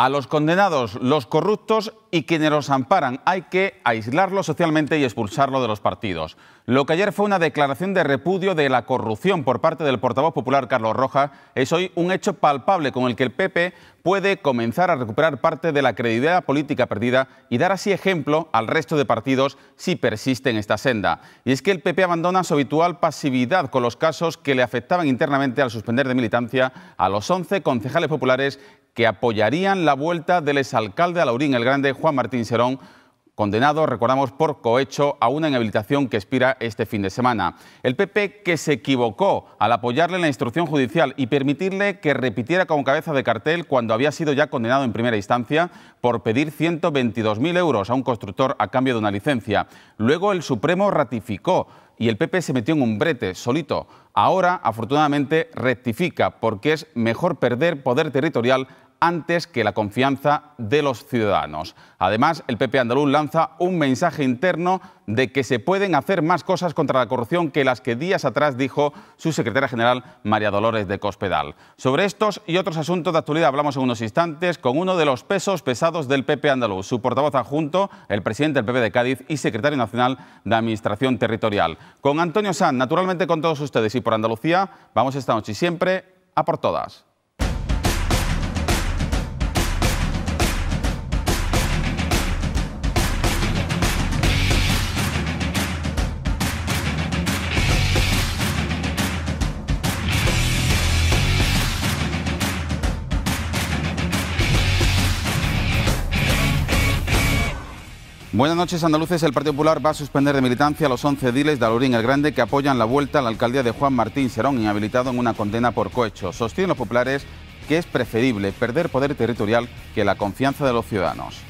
A los condenados, los corruptos y quienes los amparan hay que aislarlos socialmente y expulsarlo de los partidos. Lo que ayer fue una declaración de repudio de la corrupción por parte del portavoz popular Carlos Rojas es hoy un hecho palpable con el que el PP puede comenzar a recuperar parte de la credibilidad política perdida y dar así ejemplo al resto de partidos si persiste en esta senda. Y es que el PP abandona su habitual pasividad con los casos que le afectaban internamente al suspender de militancia a los 11 concejales populares que apoyarían la vuelta del exalcalde de Alhaurín el Grande, Juan Martín Serón, condenado, recordamos, por cohecho a una inhabilitación que expira este fin de semana. El PP, que se equivocó al apoyarle en la instrucción judicial y permitirle que repitiera como cabeza de cartel cuando había sido ya condenado en primera instancia por pedir 122.000 euros a un constructor a cambio de una licencia. Luego el Supremo ratificó y el PP se metió en un brete solito. Ahora, afortunadamente, rectifica porque es mejor perder poder territorial antes que la confianza de los ciudadanos. Además, el PP andaluz lanza un mensaje interno de que se pueden hacer más cosas contra la corrupción que las que días atrás dijo su secretaria general, María Dolores de Cospedal. Sobre estos y otros asuntos de actualidad hablamos en unos instantes con uno de los pesos pesados del PP andaluz, su portavoz adjunto, el presidente del PP de Cádiz y secretario nacional de Administración Territorial. Con Antonio Sanz, naturalmente con todos ustedes y por Andalucía, vamos esta noche y siempre a por todas. Buenas noches, andaluces. El Partido Popular va a suspender de militancia a los 11 ediles de Alhaurín el Grande que apoyan la vuelta a la alcaldía de Juan Martín Serón, inhabilitado en una condena por cohecho. Sostienen los populares que es preferible perder poder territorial que la confianza de los ciudadanos.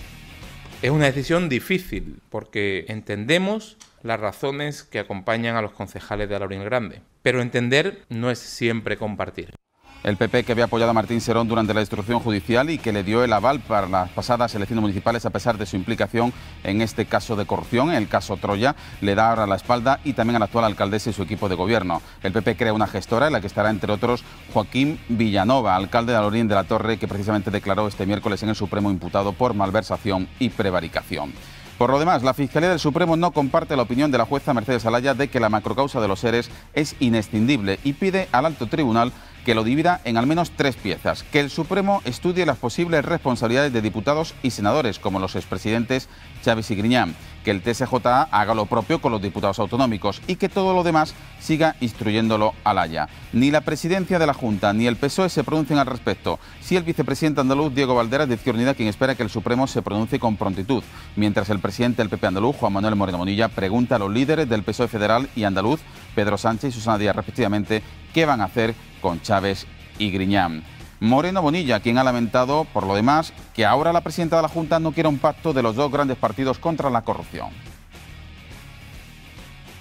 Es una decisión difícil porque entendemos las razones que acompañan a los concejales de Alhaurín el Grande, pero entender no es siempre compartir. El PP, que había apoyado a Martín Serón durante la instrucción judicial y que le dio el aval para las pasadas elecciones municipales a pesar de su implicación en este caso de corrupción, en el caso Troya, le da ahora la espalda y también a la actual alcaldesa y su equipo de gobierno. El PP crea una gestora en la que estará, entre otros, Joaquín Villanova, alcalde de Alhaurín de la Torre, que precisamente declaró este miércoles en el Supremo imputado por malversación y prevaricación. Por lo demás, la Fiscalía del Supremo no comparte la opinión de la jueza Mercedes Alaya de que la macrocausa de los ERES es inescindible y pide al alto tribunal que lo divida en al menos 3 piezas, que el Supremo estudie las posibles responsabilidades de diputados y senadores, como los expresidentes Chaves y Griñán, que el TSJA haga lo propio con los diputados autonómicos y que todo lo demás siga instruyéndolo al Haya. Ni la presidencia de la Junta ni el PSOE se pronuncian al respecto. Sí el vicepresidente andaluz, Diego Valderas, de Izquierda Unida, quien espera que el Supremo se pronuncie con prontitud, mientras el presidente del PP andaluz, Juan Manuel Moreno Bonilla, pregunta a los líderes del PSOE federal y andaluz, Pedro Sánchez y Susana Díaz, respectivamente, qué van a hacer con Chaves y Griñán. Moreno Bonilla, quien ha lamentado, por lo demás, que ahora la presidenta de la Junta no quiera un pacto de los dos grandes partidos contra la corrupción.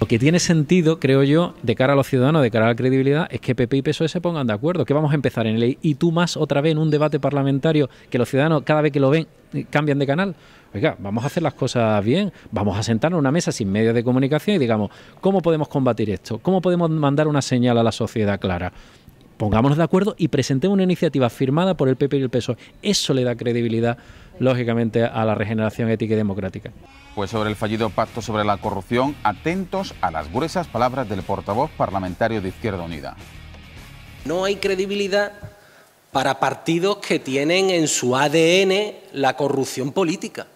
Lo que tiene sentido, creo yo, de cara a los ciudadanos, de cara a la credibilidad, es que PP y PSOE se pongan de acuerdo, que vamos a empezar en el y tú más otra vez en un debate parlamentario que los ciudadanos cada vez que lo ven cambian de canal. Oiga, vamos a hacer las cosas bien, vamos a sentarnos en una mesa sin medios de comunicación y digamos, ¿cómo podemos combatir esto? ¿Cómo podemos mandar una señal a la sociedad clara? Pongámonos de acuerdo y presentemos una iniciativa firmada por el PP y el PSOE. Eso le da credibilidad, lógicamente, a la regeneración ética y democrática. Pues sobre el fallido pacto sobre la corrupción, atentos a las gruesas palabras del portavoz parlamentario de Izquierda Unida. No hay credibilidad para partidos que tienen en su ADN la corrupción política.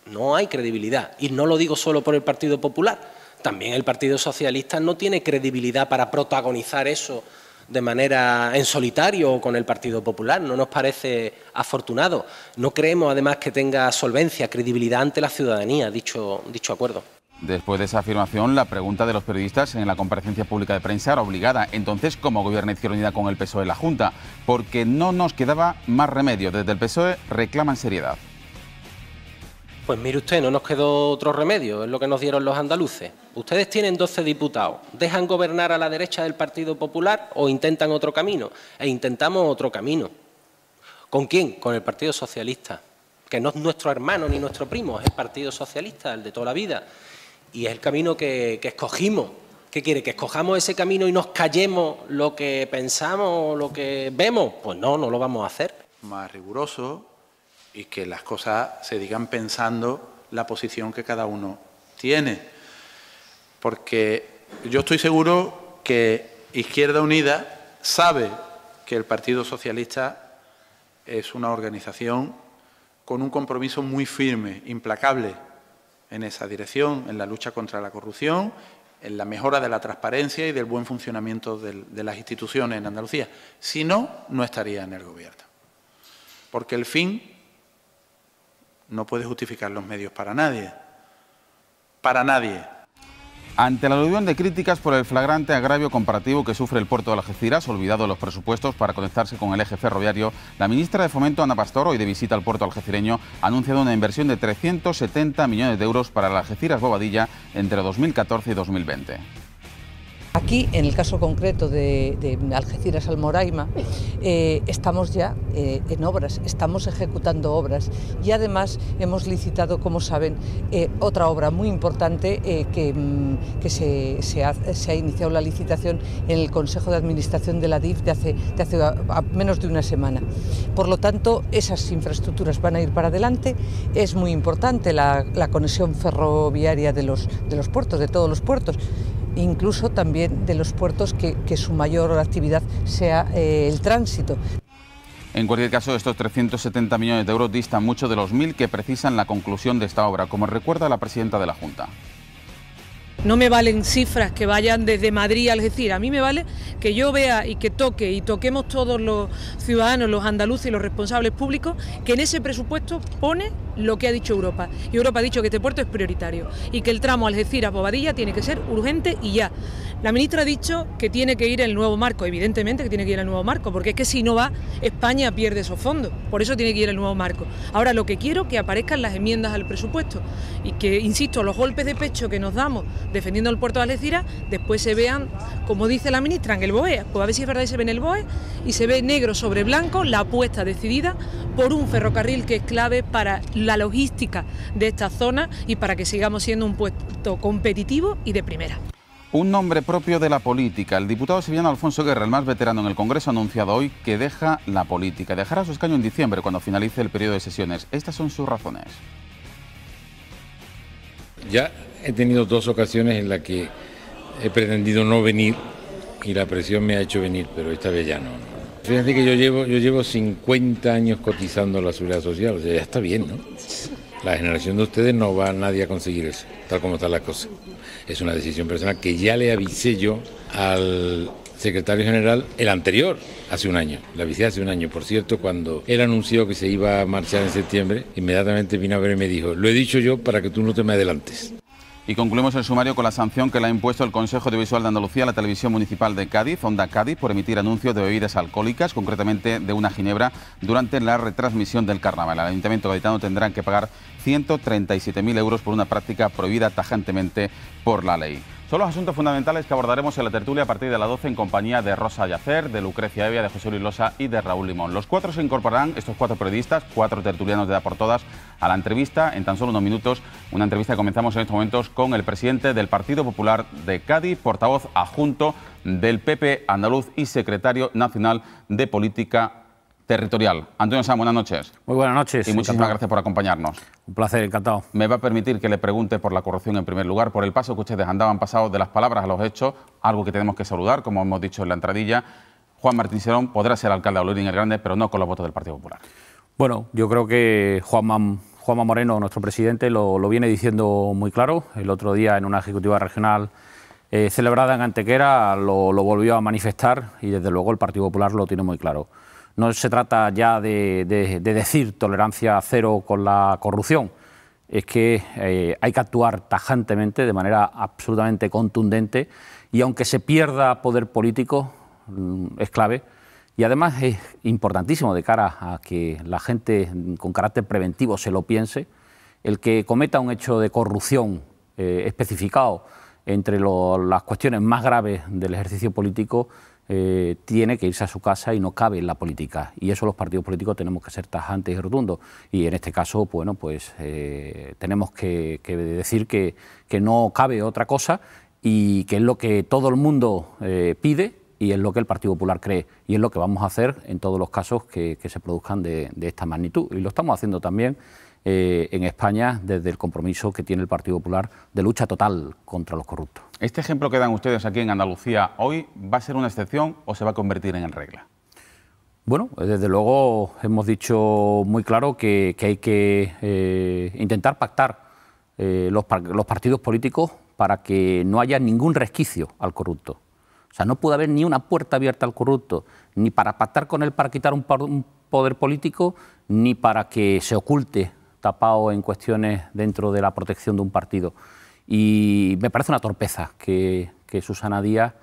No hay credibilidad. Y no lo digo solo por el Partido Popular. También el Partido Socialista no tiene credibilidad para protagonizar eso de manera en solitario o con el Partido Popular. No nos parece afortunado. No creemos, además, que tenga solvencia, credibilidad ante la ciudadanía, dicho acuerdo. Después de esa afirmación, la pregunta de los periodistas en la comparecencia pública de prensa era obligada. Entonces, ¿cómo gobierna Izquierda Unida con el PSOE en la Junta? Porque no nos quedaba más remedio. Desde el PSOE reclaman seriedad. Pues mire usted, no nos quedó otro remedio, es lo que nos dieron los andaluces. Ustedes tienen 12 diputados, ¿dejan gobernar a la derecha del Partido Popular o intentan otro camino? E intentamos otro camino. ¿Con quién? Con el Partido Socialista, que no es nuestro hermano ni nuestro primo, es el Partido Socialista, el de toda la vida. Y es el camino que escogimos. ¿Qué quiere? ¿Que escojamos ese camino y nos callemos lo que pensamos, lo que vemos? Pues no, no lo vamos a hacer. Más riguroso, y que las cosas se digan pensando la posición que cada uno tiene. Porque yo estoy seguro que Izquierda Unida sabe que el Partido Socialista es una organización con un compromiso muy firme, implacable en esa dirección, en la lucha contra la corrupción, en la mejora de la transparencia y del buen funcionamiento de las instituciones en Andalucía. Si no, no estaría en el Gobierno. Porque el fin no puede justificar los medios para nadie. Para nadie. Ante la aluvión de críticas por el flagrante agravio comparativo que sufre el puerto de Algeciras, olvidado de los presupuestos para conectarse con el eje ferroviario, la ministra de Fomento, Ana Pastor, hoy de visita al puerto algecireño, ha anunciado una inversión de 370 millones de euros para el Algeciras-Bobadilla entre 2014 y 2020. Aquí, en el caso concreto de Algeciras-Almoraima, estamos ya en obras, estamos ejecutando obras y además hemos licitado, como saben, otra obra muy importante que se ha iniciado la licitación en el Consejo de Administración de la DIF de hace menos de una semana. Por lo tanto, esas infraestructuras van a ir para adelante. Es muy importante la conexión ferroviaria de los puertos, de todos los puertos, incluso también de los puertos que su mayor actividad sea el tránsito. En cualquier caso, estos 370 millones de euros distan mucho de los 1.000 que precisan la conclusión de esta obra, como recuerda la presidenta de la Junta. No me valen cifras que vayan desde Madrid a Algeciras, a mí me vale que yo vea y que toque y toquemos todos los ciudadanos, los andaluces y los responsables públicos, que en ese presupuesto pone lo que ha dicho Europa. Y Europa ha dicho que este puerto es prioritario y que el tramo Algeciras-Bobadilla tiene que ser urgente y ya. La ministra ha dicho que tiene que ir el nuevo marco, evidentemente que tiene que ir el nuevo marco, porque es que si no va, España pierde esos fondos, por eso tiene que ir el nuevo marco. Ahora lo que quiero es que aparezcan las enmiendas al presupuesto y que, insisto, los golpes de pecho que nos damos defendiendo el puerto de Algeciras, después se vean, como dice la ministra, en el BOE, pues a ver si es verdad que se ve en el BOE, y se ve negro sobre blanco la apuesta decidida por un ferrocarril que es clave para la logística de esta zona y para que sigamos siendo un puerto competitivo y de primera. Un nombre propio de la política. El diputado sevillano Alfonso Guerra, el más veterano en el Congreso, ha anunciado hoy que deja la política. Dejará su escaño en diciembre, cuando finalice el periodo de sesiones. Estas son sus razones. Ya he tenido 2 ocasiones en las que he pretendido no venir y la presión me ha hecho venir, pero esta vez ya no. Fíjense que yo llevo 50 años cotizando a la Seguridad Social, o sea, ya está bien, ¿no? La generación de ustedes no va a nadie a conseguir eso, tal como están las cosas. Es una decisión personal que ya le avisé yo al secretario general, el anterior, hace un año. Le avisé hace un año, por cierto, cuando él anunció que se iba a marchar en septiembre, inmediatamente vino a ver y me dijo: lo he dicho yo para que tú no te me adelantes. Y concluimos el sumario con la sanción que le ha impuesto el Consejo Audiovisual de Andalucía a la Televisión Municipal de Cádiz, Onda Cádiz, por emitir anuncios de bebidas alcohólicas, concretamente de una ginebra, durante la retransmisión del carnaval. El Ayuntamiento gaditano tendrá que pagar 137.000 euros por una práctica prohibida tajantemente por la ley. Son los asuntos fundamentales que abordaremos en la tertulia a partir de las 12 en compañía de Rosa Yacer, de Lucrecia Evia, de José Luis Losa y de Raúl Limón. Los 4 se incorporarán, estos 4 periodistas, 4 tertulianos de Da por Todas, a la entrevista en tan solo unos minutos. Una entrevista que comenzamos en estos momentos con el presidente del Partido Popular de Cádiz, portavoz adjunto del PP andaluz y secretario nacional de Política Territorial. Antonio Sanz, buenas noches. Muy buenas noches. Y muchísimas gracias por acompañarnos. Un placer, encantado. Me va a permitir que le pregunte por la corrupción en primer lugar, por el paso que ustedes han pasado de las palabras a los hechos, algo que tenemos que saludar, como hemos dicho en la entradilla. Juan Martín Serón podrá ser alcalde de Olorín el Grande, pero no con los votos del Partido Popular. Bueno, yo creo que Juanma Moreno, nuestro presidente, lo viene diciendo muy claro. El otro día en una ejecutiva regional celebrada en Antequera lo volvió a manifestar y desde luego el Partido Popular lo tiene muy claro. No se trata ya de decir tolerancia cero con la corrupción, es que hay que actuar tajantemente, de manera absolutamente contundente, y aunque se pierda poder político, es clave, y además es importantísimo de cara a que la gente con carácter preventivo se lo piense, el que cometa un hecho de corrupción especificado entre las cuestiones más graves del ejercicio político, tiene que irse a su casa y no cabe en la política. Y eso los partidos políticos tenemos que ser tajantes y rotundos. Y en este caso, bueno, pues tenemos que decir que no cabe otra cosa y que es lo que todo el mundo pide y es lo que el Partido Popular cree y es lo que vamos a hacer en todos los casos que se produzcan de esta magnitud. Y lo estamos haciendo también en España desde el compromiso que tiene el Partido Popular de lucha total contra los corruptos. ¿Este ejemplo que dan ustedes aquí en Andalucía hoy va a ser una excepción o se va a convertir en regla? Bueno, desde luego hemos dicho muy claro que hay que intentar pactar los partidos políticos para que no haya ningún resquicio al corrupto. O sea, no puede haber ni una puerta abierta al corrupto, ni para pactar con él para quitar un poder político, ni para que se oculte tapado en cuestiones dentro de la protección de un partido. Y me parece una torpeza que Susana Díaz,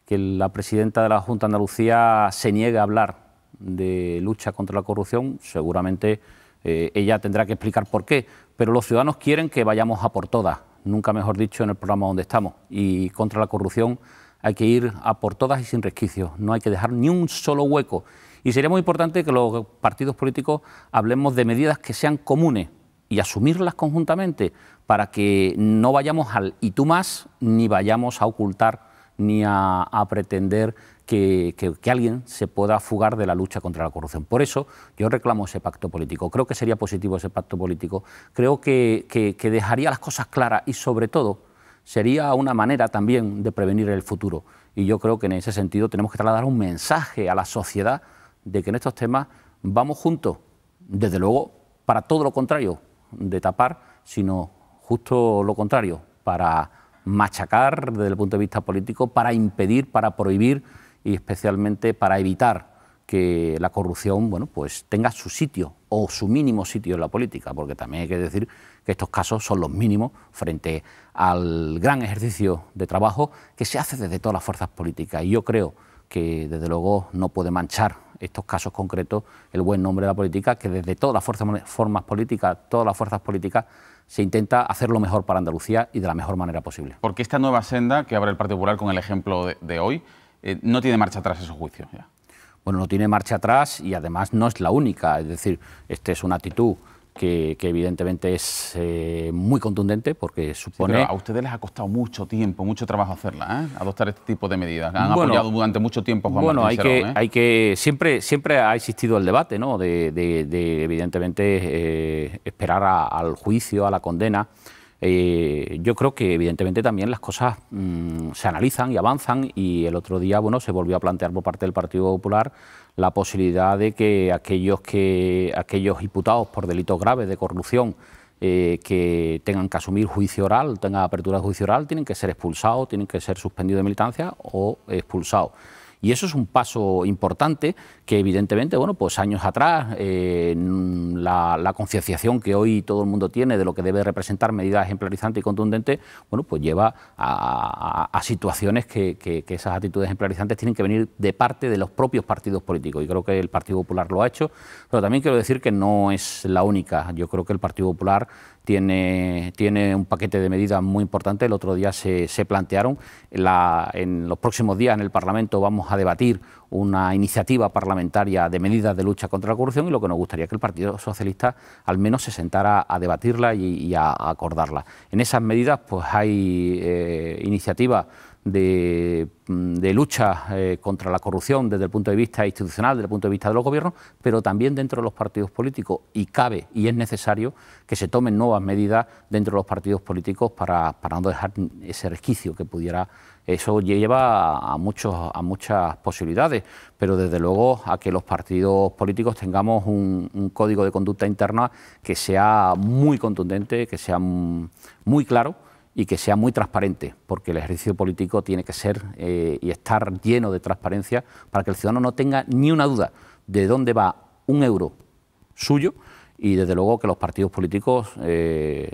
que la presidenta de la Junta de Andalucía, se niegue a hablar de lucha contra la corrupción. Seguramente ella tendrá que explicar por qué, pero los ciudadanos quieren que vayamos a por todas, nunca mejor dicho, en el programa donde estamos. Y contra la corrupción hay que ir a por todas y sin resquicios, no hay que dejar ni un solo hueco. Y sería muy importante que los partidos políticos hablemos de medidas que sean comunes y asumirlas conjuntamente para que no vayamos al y tú más, ni vayamos a ocultar ni a pretender que alguien se pueda fugar de la lucha contra la corrupción. Por eso yo reclamo ese pacto político. Creo que sería positivo ese pacto político. Creo que dejaría las cosas claras y, sobre todo, sería una manera también de prevenir el futuro. Y yo creo que en ese sentido tenemos que trasladar un mensaje a la sociedad de que en estos temas vamos juntos. Desde luego, para todo lo contrario de tapar, sino justo lo contrario, para machacar desde el punto de vista político, para impedir, para prohibir y especialmente para evitar que la corrupción, bueno, pues tenga su sitio o su mínimo sitio en la política, porque también hay que decir que estos casos son los mínimos frente al gran ejercicio de trabajo que se hace desde todas las fuerzas políticas. Y yo creo que desde luego no puede manchar estos casos concretos el buen nombre de la política, que desde todas las fuerzas políticas se intenta hacer lo mejor para Andalucía y de la mejor manera posible. Porque esta nueva senda que abre el Partido Popular con el ejemplo de hoy no tiene marcha atrás ese juicio ya. Bueno, no tiene marcha atrás y además no es la única. Es decir, esta es una actitud que evidentemente es muy contundente porque supone... Sí, pero a ustedes les ha costado mucho tiempo, mucho trabajo hacerla, adoptar este tipo de medidas. Han apoyado durante mucho tiempo a Juan Martín Serón. Hay que siempre ha existido el debate, ¿no? de evidentemente esperar al juicio, a la condena. Yo creo que evidentemente también las cosas se analizan y avanzan, y el otro día, bueno, se volvió a plantear por parte del Partido Popular la posibilidad de que aquellos imputados por delitos graves de corrupción que tengan que asumir juicio oral, tengan apertura de juicio oral, tienen que ser expulsados, tienen que ser suspendidos de militancia o expulsados. Y eso es un paso importante que evidentemente, bueno, pues años atrás la concienciación que hoy todo el mundo tiene de lo que debe representar medidas ejemplarizantes y contundentes, bueno, pues lleva a situaciones que esas actitudes ejemplarizantes tienen que venir de parte de los propios partidos políticos. Y creo que el Partido Popular lo ha hecho, pero también quiero decir que no es la única. Yo creo que el Partido Popular tiene un paquete de medidas muy importante. El otro día se plantearon. En los próximos días en el Parlamento vamos a debatir una iniciativa parlamentaria de medidas de lucha contra la corrupción, y lo que nos gustaría es que el Partido Socialista al menos se sentara a debatirla y a acordarla. En esas medidas pues hay iniciativas de lucha contra la corrupción desde el punto de vista institucional, desde el punto de vista de los gobiernos, pero también dentro de los partidos políticos, y cabe y es necesario que se tomen nuevas medidas dentro de los partidos políticos para no dejar ese resquicio que pudiera. Eso lleva a muchas posibilidades, pero desde luego a que los partidos políticos tengamos un código de conducta interna que sea muy contundente, que sea muy claro y que sea muy transparente, porque el ejercicio político tiene que ser y estar lleno de transparencia para que el ciudadano no tenga ni una duda de dónde va un euro suyo, y desde luego que los partidos políticos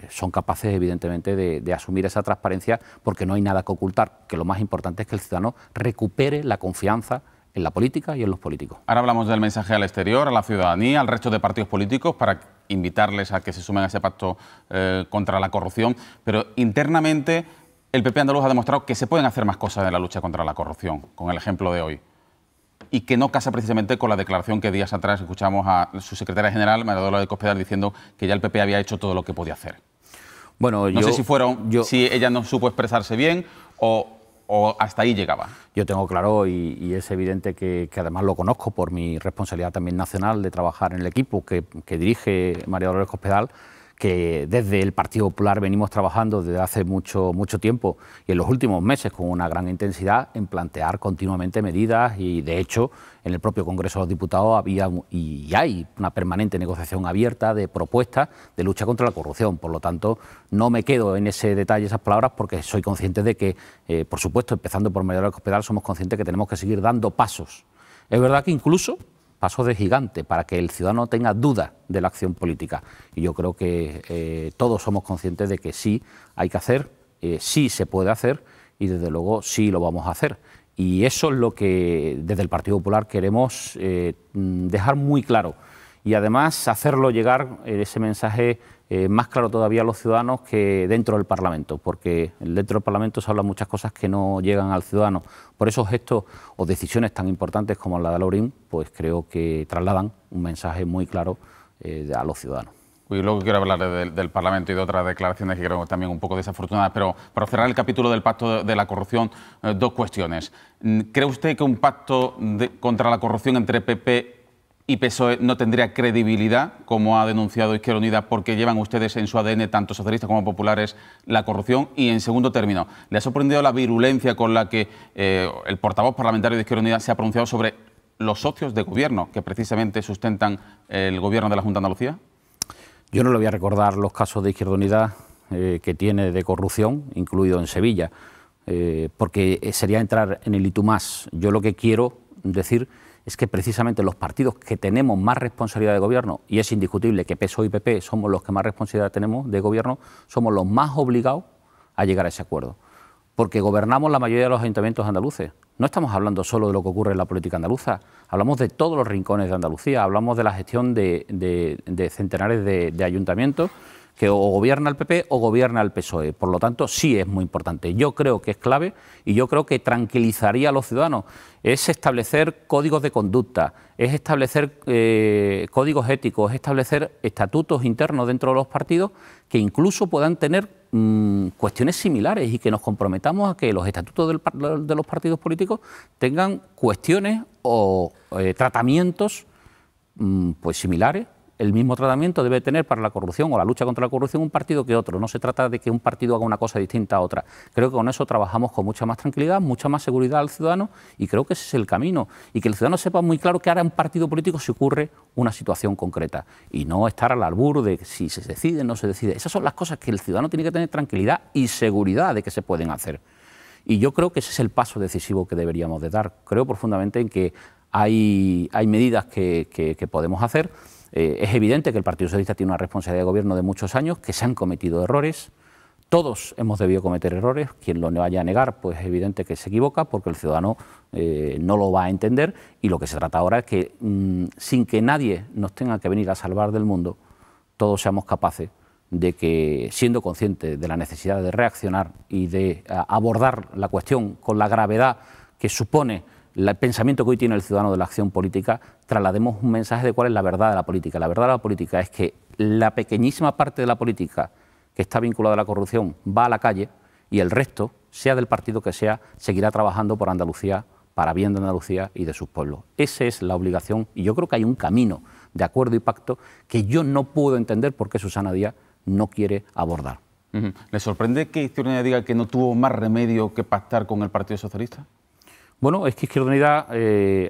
son capaces evidentemente de asumir esa transparencia, porque no hay nada que ocultar, que lo más importante es que el ciudadano recupere la confianza en la política y en los políticos. Ahora hablamos del mensaje al exterior, a la ciudadanía, al resto de partidos políticos, para invitarles a que se sumen a ese pacto contra la corrupción, pero internamente el PP andaluz ha demostrado que se pueden hacer más cosas en la lucha contra la corrupción, con el ejemplo de hoy, y que no casa precisamente con la declaración que días atrás escuchamos a su secretaria general, María Dolores de Cospedal, diciendo que ya el PP había hecho todo lo que podía hacer. Bueno, no sé si ella no supo expresarse bien o o hasta ahí llegaba? Yo tengo claro, y es evidente que además lo conozco por mi responsabilidad también nacional de trabajar en el equipo que dirige María Dolores Cospedal, que desde el Partido Popular venimos trabajando desde hace mucho tiempo y en los últimos meses con una gran intensidad en plantear continuamente medidas, y de hecho en el propio Congreso de los Diputados había y hay una permanente negociación abierta de propuestas de lucha contra la corrupción. Por lo tanto, no me quedo en ese detalle, esas palabras, porque soy consciente de que, por supuesto, empezando por María Dolores Cospedal, somos conscientes que tenemos que seguir dando pasos. Es verdad que incluso pasos de gigante para que el ciudadano tenga dudas de la acción política. Y yo creo que todos somos conscientes de que sí hay que hacer, sí se puede hacer y desde luego sí lo vamos a hacer. Y eso es lo que desde el Partido Popular queremos dejar muy claro. Y además hacerlo llegar ese mensaje más claro todavía a los ciudadanos que dentro del Parlamento, porque dentro del Parlamento se hablan muchas cosas que no llegan al ciudadano. Por esos gestos o decisiones tan importantes como la de Laurín, pues creo que trasladan un mensaje muy claro a los ciudadanos. Y luego quiero hablar del Parlamento y de otras declaraciones que creo también un poco desafortunadas, pero para cerrar el capítulo del pacto de la corrupción, dos cuestiones. ¿Cree usted que un pacto contra la corrupción entre PP y PSOE no tendría credibilidad, como ha denunciado Izquierda Unida, porque llevan ustedes en su ADN, tanto socialistas como populares, la corrupción? Y en segundo término, ¿le ha sorprendido la virulencia con la que el portavoz parlamentario de Izquierda Unida se ha pronunciado sobre los socios de gobierno que precisamente sustentan el gobierno de la Junta de Andalucía? Yo no le voy a recordar los casos de Izquierda Unida que tiene de corrupción, incluido en Sevilla, porque sería entrar en el y tú más. Yo lo que quiero decir es que precisamente los partidos que tenemos más responsabilidad de gobierno, y es indiscutible que PSOE y PP somos los que más responsabilidad tenemos de gobierno, somos los más obligados a llegar a ese acuerdo. Porque gobernamos la mayoría de los ayuntamientos andaluces. No estamos hablando solo de lo que ocurre en la política andaluza, hablamos de todos los rincones de Andalucía, hablamos de la gestión de centenares de ayuntamientos que o gobierna el PP o gobierna el PSOE. Por lo tanto, sí es muy importante. Yo creo que es clave y yo creo que tranquilizaría a los ciudadanos. Es establecer códigos de conducta, es establecer códigos éticos, es establecer estatutos internos dentro de los partidos que incluso puedan tener cuestiones similares y que nos comprometamos a que los estatutos de los partidos políticos tengan cuestiones o tratamientos pues similares. El mismo tratamiento debe tener para la corrupción o la lucha contra la corrupción un partido que otro. No se trata de que un partido haga una cosa distinta a otra. Creo que con eso trabajamos con mucha más tranquilidad, mucha más seguridad al ciudadano y creo que ese es el camino. Y que el ciudadano sepa muy claro que hará un partido político si ocurre una situación concreta y no estar al albur de si se decide o no se decide. Esas son las cosas que el ciudadano tiene que tener tranquilidad y seguridad de que se pueden hacer. Y yo creo que ese es el paso decisivo que deberíamos de dar. Creo profundamente en que hay medidas que podemos hacer. Es evidente que el Partido Socialista tiene una responsabilidad de gobierno de muchos años, que se han cometido errores. Todos hemos debido cometer errores. Quien lo vaya a negar, pues es evidente que se equivoca porque el ciudadano no lo va a entender. Y lo que se trata ahora es que, sin que nadie nos tenga que venir a salvar del mundo, todos seamos capaces de que, siendo conscientes de la necesidad de reaccionar y de abordar la cuestión con la gravedad que supone el pensamiento que hoy tiene el ciudadano de la acción política, traslademos un mensaje de cuál es la verdad de la política. La verdad de la política es que la pequeñísima parte de la política que está vinculada a la corrupción va a la calle y el resto, sea del partido que sea, seguirá trabajando por Andalucía, para bien de Andalucía y de sus pueblos. Esa es la obligación y yo creo que hay un camino de acuerdo y pacto que yo no puedo entender por qué Susana Díaz no quiere abordar. ¿Le sorprende que Izquierda Unida diga que no tuvo más remedio que pactar con el Partido Socialista? Bueno, es que Izquierda Unida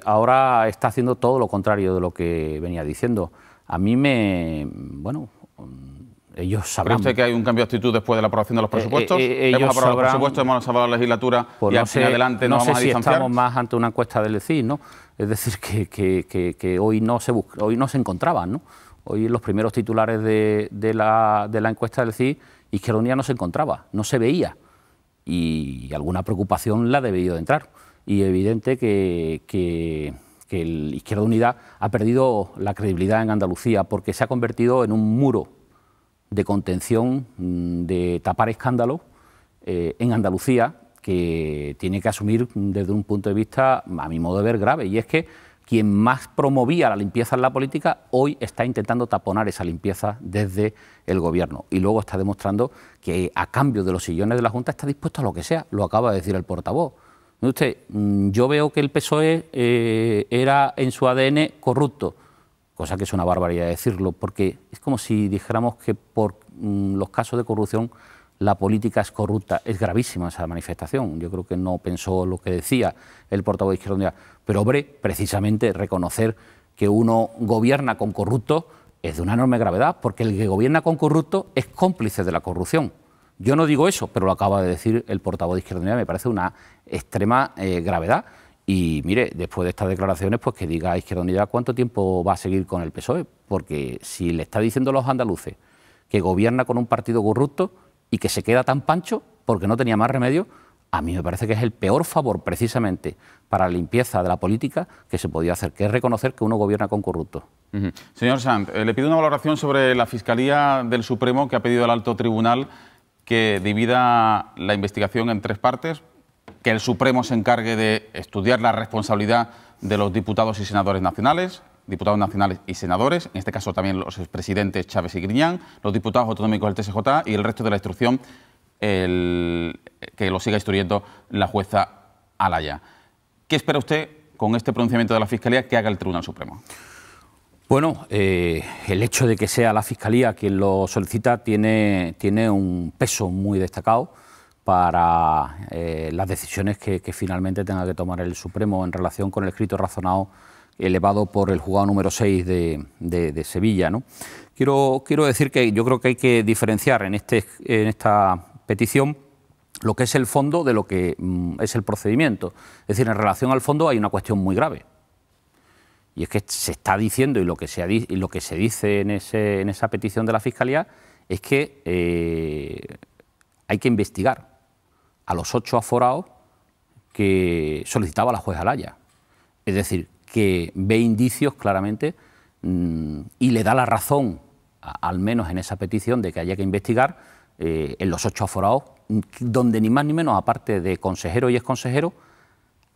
ahora está haciendo todo lo contrario de lo que venía diciendo. A mí bueno, ellos sabrán. ¿Cree usted que hay un cambio de actitud después de la aprobación de los presupuestos? Hemos aprobado los presupuestos, hemos aprobado la legislatura y no sé, en adelante nos vamos a distanciar. No sé si estamos más ante una encuesta del CIS, ¿no? Es decir, que hoy no se encontraban, ¿no? Hoy en los primeros titulares de la encuesta del CIS, Izquierda Unida no se encontraba, no se veía. Y alguna preocupación la ha debido de entrar. Y evidente que el Izquierda Unida ha perdido la credibilidad en Andalucía porque se ha convertido en un muro de contención, de tapar escándalos en Andalucía, que tiene que asumir desde un punto de vista, a mi modo de ver, grave. Y es que quien más promovía la limpieza en la política, hoy está intentando taponar esa limpieza desde el Gobierno. Y luego está demostrando que a cambio de los sillones de la Junta está dispuesto a lo que sea, lo acaba de decir el portavoz. Mire usted, yo veo que el PSOE era en su ADN corrupto, cosa que es una barbaridad decirlo, porque es como si dijéramos que por los casos de corrupción la política es corrupta. Es gravísima esa manifestación. Yo creo que no pensó lo que decía el portavoz de Izquierda Unida. Pero, hombre, precisamente reconocer que uno gobierna con corruptos es de una enorme gravedad, porque el que gobierna con corruptos es cómplice de la corrupción. Yo no digo eso, pero lo acaba de decir el portavoz de Izquierda Unida. Me parece una extrema gravedad. Y, mire, después de estas declaraciones, pues que diga Izquierda Unida cuánto tiempo va a seguir con el PSOE. Porque si le está diciendo a los andaluces que gobierna con un partido corrupto y que se queda tan pancho porque no tenía más remedio, a mí me parece que es el peor favor precisamente para la limpieza de la política que se podía hacer, que es reconocer que uno gobierna con corruptos. Señor Sanz, le pido una valoración sobre la Fiscalía del Supremo, que ha pedido al Alto Tribunal que divida la investigación en 3 partes, que el Supremo se encargue de estudiar la responsabilidad de los diputados y senadores nacionales y senadores, en este caso también los expresidentes Chávez y Griñán, los diputados autonómicos del TSJ y el resto de la instrucción que lo siga instruyendo la jueza Alaya. ¿Qué espera usted con este pronunciamiento de la Fiscalía que haga el Tribunal Supremo? Bueno, el hecho de que sea la Fiscalía quien lo solicita tiene un peso muy destacado para las decisiones que finalmente tenga que tomar el Supremo en relación con el escrito razonado elevado por el juzgado número 6 de Sevilla, ¿no? Quiero decir que yo creo que hay que diferenciar en esta petición lo que es el fondo de lo que es el procedimiento. Es decir, en relación al fondo hay una cuestión muy grave. Y es que se está diciendo, y lo que se dice en esa petición de la Fiscalía, es que hay que investigar a los 8 aforados que solicitaba la jueza Alaya. Es decir, que ve indicios claramente y le da la razón, al menos en esa petición, de que haya que investigar en los 8 aforados, donde ni más ni menos, aparte de consejero y exconsejero,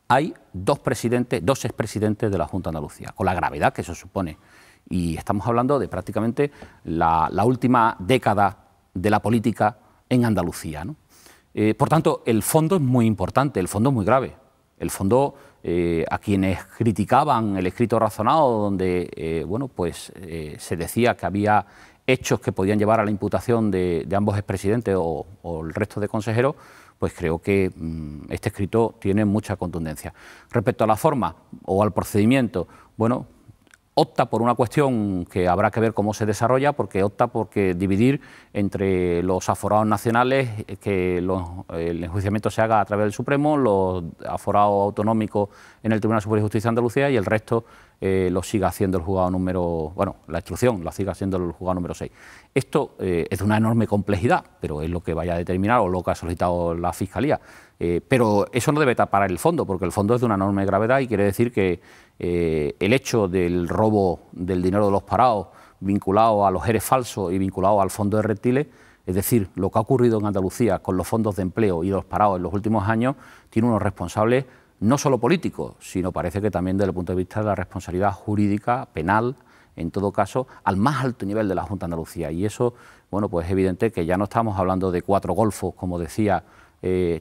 hay 2 expresidentes de la Junta de Andalucía, con la gravedad que eso supone. Y estamos hablando de prácticamente la última década de la política en Andalucía, ¿no? Por tanto, el fondo es muy importante, el fondo es muy grave. El fondo, a quienes criticaban el escrito razonado, donde se decía que había hechos que podían llevar a la imputación de ambos expresidentes o el resto de consejeros, pues creo que este escrito tiene mucha contundencia. Respecto a la forma o al procedimiento, bueno, opta por una cuestión que habrá que ver cómo se desarrolla, porque opta por dividir entre los aforados nacionales, que el enjuiciamiento se haga a través del Supremo, los aforados autonómicos en el Tribunal Superior de Justicia de Andalucía y el resto lo siga haciendo el juzgado la instrucción la siga haciendo el juzgado número 6. Esto es de una enorme complejidad, pero es lo que vaya a determinar o lo que ha solicitado la Fiscalía. Pero eso no debe tapar el fondo, porque el fondo es de una enorme gravedad y quiere decir que el hecho del robo del dinero de los parados vinculado a los ERE falsos y vinculado al fondo de reptiles, es decir, lo que ha ocurrido en Andalucía con los fondos de empleo y los parados en los últimos años, tiene unos responsables no solo políticos, sino parece que también desde el punto de vista de la responsabilidad jurídica, penal, en todo caso, al más alto nivel de la Junta de Andalucía. Y eso, bueno, pues es evidente que ya no estamos hablando de 4 golfos, como decía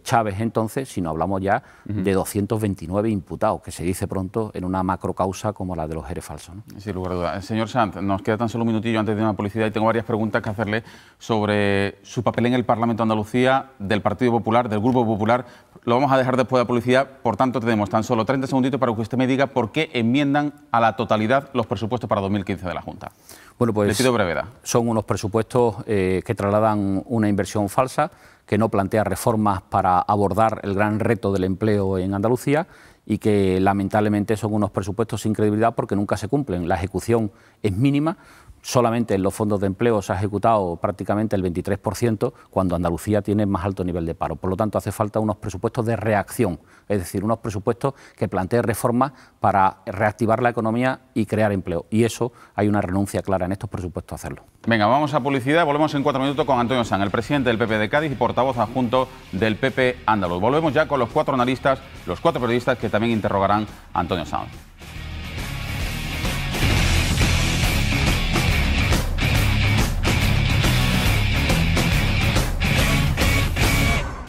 Chávez entonces, sino hablamos ya de 229 imputados, que se dice pronto en una macrocausa como la de los ERE falsos, ¿no? Sin lugar a dudas. Señor Sanz, nos queda tan solo un minutillo antes de una publicidad y tengo varias preguntas que hacerle sobre su papel en el Parlamento de Andalucía, del Partido Popular, del Grupo Popular. Lo vamos a dejar después de la publicidad, por tanto tenemos tan solo 30 segunditos para que usted me diga por qué enmiendan a la totalidad los presupuestos para 2015 de la Junta. Bueno, pues le pido brevedad. Son unos presupuestos que trasladan una inversión falsa, que no plantea reformas para abordar el gran reto del empleo en Andalucía y que lamentablemente son unos presupuestos sin credibilidad porque nunca se cumplen. La ejecución es mínima. Solamente en los fondos de empleo se ha ejecutado prácticamente el 23%, cuando Andalucía tiene más alto nivel de paro. Por lo tanto, hace falta unos presupuestos de reacción, es decir, unos presupuestos que planteen reformas para reactivar la economía y crear empleo. Y eso hay una renuncia clara en estos presupuestos a hacerlo. Venga, vamos a publicidad. Volvemos en 4 minutos con Antonio Sanz, el presidente del PP de Cádiz y portavoz adjunto del PP andaluz. Volvemos ya con los 4 analistas, los 4 periodistas que también interrogarán a Antonio Sanz.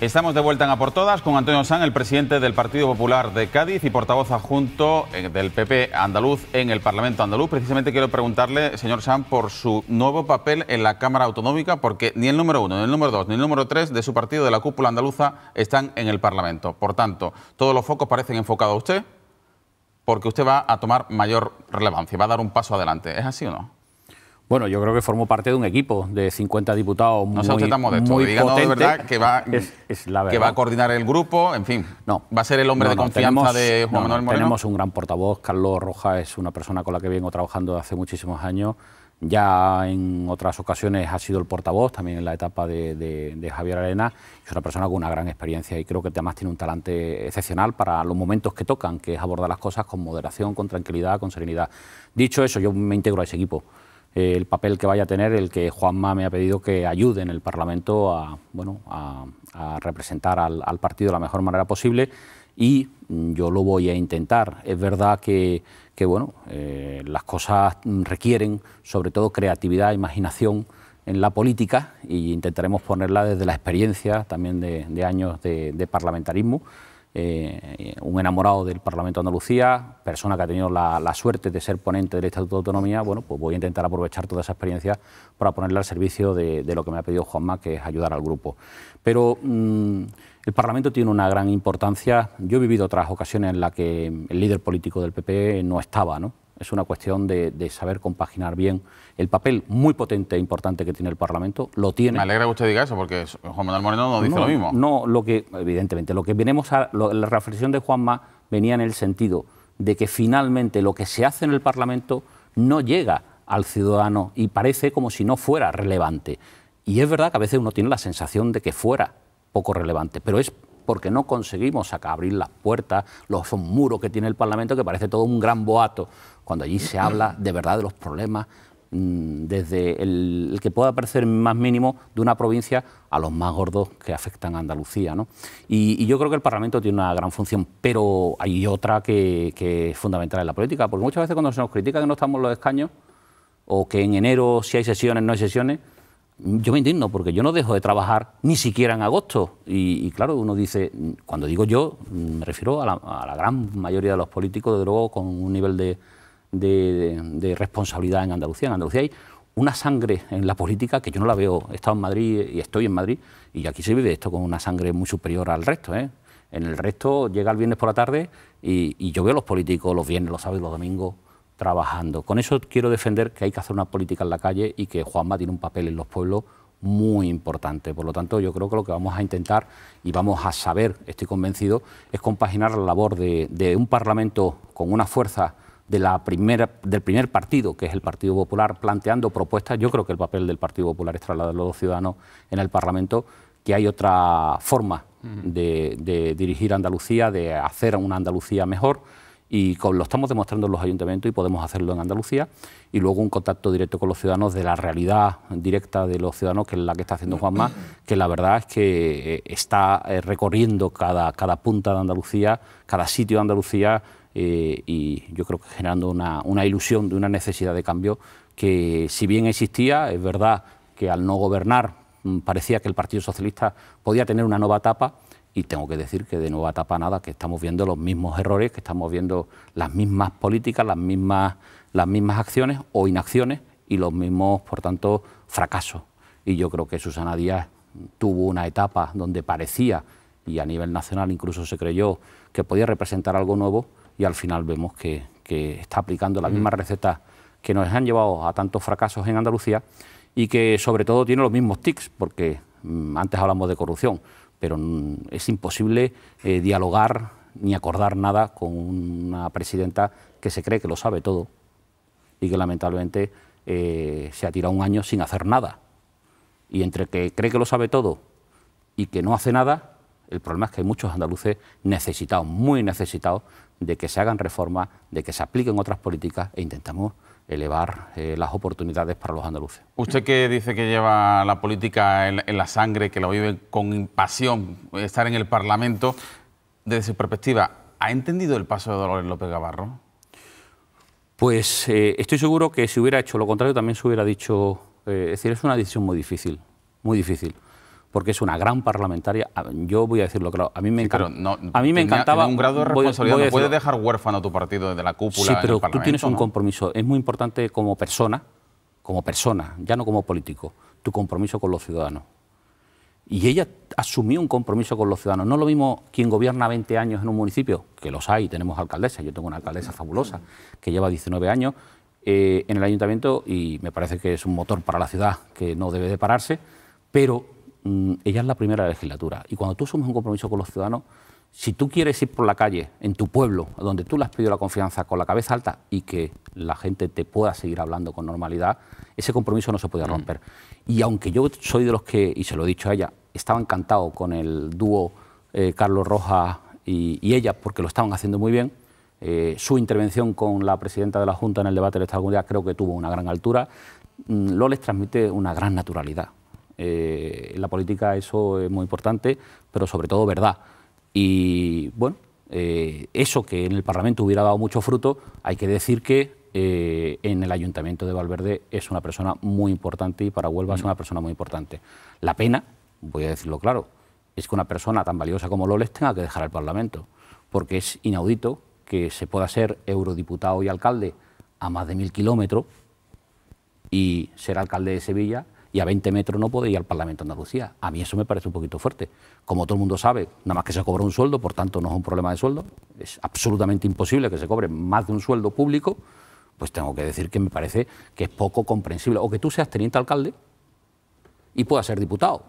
Estamos de vuelta en A por Todas con Antonio Sanz, el presidente del Partido Popular de Cádiz y portavoz adjunto del PP andaluz en el Parlamento andaluz. Precisamente quiero preguntarle, señor Sanz, por su nuevo papel en la Cámara Autonómica, porque ni el número 1, ni el número 2, ni el número 3 de su partido, de la cúpula andaluza, están en el Parlamento. Por tanto, todos los focos parecen enfocados a usted, porque usted va a tomar mayor relevancia, va a dar un paso adelante. ¿Es así o no? Bueno, yo creo que formo parte de un equipo de 50 diputados no sea usted tan modesto, díganos de verdad que va, que va a coordinar el grupo, en fin, no, va a ser el hombre de confianza de Juan Manuel Moreno. Tenemos un gran portavoz, Carlos Rojas es una persona con la que vengo trabajando hace muchísimos años, ya en otras ocasiones ha sido el portavoz, también en la etapa de Javier Arena, es una persona con una gran experiencia y creo que además tiene un talante excepcional para los momentos que tocan, que es abordar las cosas con moderación, con tranquilidad, con serenidad. Dicho eso, yo me integro a ese equipo. El papel que vaya a tener, el que Juanma me ha pedido que ayude en el Parlamento a representar al partido de la mejor manera posible y yo lo voy a intentar. Es verdad que las cosas requieren sobre todo creatividad, imaginación en la política e intentaremos ponerla desde la experiencia también de años de parlamentarismo. Un enamorado del Parlamento de Andalucía, persona que ha tenido la suerte de ser ponente del Estatuto de Autonomía, bueno, pues voy a intentar aprovechar toda esa experiencia para ponerla al servicio de lo que me ha pedido Juanma, que es ayudar al grupo. Pero el Parlamento tiene una gran importancia. Yo he vivido otras ocasiones en las que el líder político del PP no estaba, ¿no? Es una cuestión de saber compaginar bien el papel muy potente e importante que tiene el Parlamento, lo tiene. Me alegra que usted diga eso, porque Juan Manuel Moreno no dice lo mismo. No, evidentemente, lo que venimos la reflexión de Juanma venía en el sentido de que finalmente lo que se hace en el Parlamento no llega al ciudadano y parece como si no fuera relevante. Y es verdad que a veces uno tiene la sensación de que fuera poco relevante, pero es porque no conseguimos abrir las puertas, los muros que tiene el Parlamento, que parece todo un gran boato, cuando allí se habla de verdad de los problemas, desde el que pueda parecer más mínimo de una provincia a los más gordos que afectan a Andalucía, ¿no? Y yo creo que el Parlamento tiene una gran función, pero hay otra que es fundamental en la política, porque muchas veces cuando se nos critica que no estamos en los escaños, o que en enero si hay sesiones, no hay sesiones, yo me indigno porque yo no dejo de trabajar ni siquiera en agosto y claro, uno dice, cuando digo yo, me refiero a la gran mayoría de los políticos, desde luego con un nivel de responsabilidad en Andalucía. En Andalucía hay una sangre en la política que yo no la veo. He estado en Madrid y estoy en Madrid y aquí se vive esto con una sangre muy superior al resto, ¿eh? En el resto llega el viernes por la tarde y yo veo a los políticos los viernes, los sábados y los domingos trabajando. Con eso quiero defender que hay que hacer una política en la calle y que Juanma tiene un papel en los pueblos muy importante. Por lo tanto, yo creo que lo que vamos a intentar y vamos a saber, estoy convencido, es compaginar la labor de un Parlamento con una fuerza del primer partido, que es el Partido Popular, planteando propuestas. Yo creo que el papel del Partido Popular es trasladar a los ciudadanos en el Parlamento que hay otra forma de dirigir Andalucía, de hacer una Andalucía mejor, y lo estamos demostrando en los ayuntamientos y podemos hacerlo en Andalucía, y luego un contacto directo con los ciudadanos, de la realidad directa de los ciudadanos, que es la que está haciendo Juanma, que la verdad es que está recorriendo cada punta de Andalucía, cada sitio de Andalucía, y yo creo que generando una ilusión de una necesidad de cambio que, si bien existía, es verdad que al no gobernar parecía que el Partido Socialista podía tener una nueva etapa. Y tengo que decir que de nueva etapa nada, que estamos viendo los mismos errores, que estamos viendo las mismas políticas, las mismas acciones o inacciones y los mismos, por tanto, fracasos. Y yo creo que Susana Díaz tuvo una etapa donde parecía, y a nivel nacional incluso se creyó, que podía representar algo nuevo, y al final vemos que está aplicando las mismas recetas que nos han llevado a tantos fracasos en Andalucía y que sobre todo tiene los mismos tics, porque antes hablamos de corrupción, pero es imposible dialogar ni acordar nada con una presidenta que se cree que lo sabe todo y que lamentablemente se ha tirado un año sin hacer nada. Y entre que cree que lo sabe todo y que no hace nada, el problema es que hay muchos andaluces necesitados, muy necesitados, de que se hagan reformas, de que se apliquen otras políticas e intentamos elevar las oportunidades para los andaluces. Usted, que dice que lleva la política en la sangre, que lo vive con pasión, estar en el Parlamento, desde su perspectiva, ¿ha entendido el paso de Dolores López Gabarro? Pues estoy seguro que si hubiera hecho lo contrario también se hubiera dicho, es decir, es una decisión muy difícil, porque es una gran parlamentaria. Yo voy a decirlo claro, a mí me encanta. No, a mí me encantaba. Un grado de responsabilidad, no puedes dejar huérfano a tu partido desde la cúpula. Sí, pero en el tú tienes un ¿no? compromiso. Es muy importante como persona, ya no como político, tu compromiso con los ciudadanos. Y ella asumió un compromiso con los ciudadanos. No es lo mismo quien gobierna 20 años en un municipio, que los hay, tenemos alcaldesas. Yo tengo una alcaldesa fabulosa que lleva 19 años en el ayuntamiento y me parece que es un motor para la ciudad que no debe de pararse, pero ella es la primera legislatura. Y cuando tú asumes un compromiso con los ciudadanos, si tú quieres ir por la calle, en tu pueblo, donde tú le has pedido la confianza con la cabeza alta y que la gente te pueda seguir hablando con normalidad, ese compromiso no se puede romper. Y aunque yo soy de los que, y se lo he dicho a ella, estaba encantado con el dúo Carlos Rojas y ella, porque lo estaban haciendo muy bien, su intervención con la presidenta de la Junta en el debate del Estado de Comunidad creo que tuvo una gran altura. Lo les transmite una gran naturalidad. En la política eso es muy importante, pero sobre todo verdad. Y bueno, eso que en el Parlamento hubiera dado mucho fruto, hay que decir que en el Ayuntamiento de Valverde es una persona muy importante y para Huelva es una persona muy importante. La pena, voy a decirlo claro, es que una persona tan valiosa como Loles tenga que dejar el Parlamento, porque es inaudito que se pueda ser eurodiputado y alcalde a más de 1000 kilómetros y ser alcalde de Sevilla y a 20 metros no puede ir al Parlamento de Andalucía. A mí eso me parece un poquito fuerte. Como todo el mundo sabe, nada más que se cobra un sueldo, por tanto no es un problema de sueldo, es absolutamente imposible que se cobre más de un sueldo público, pues tengo que decir que me parece que es poco comprensible. O que tú seas teniente alcalde y puedas ser diputado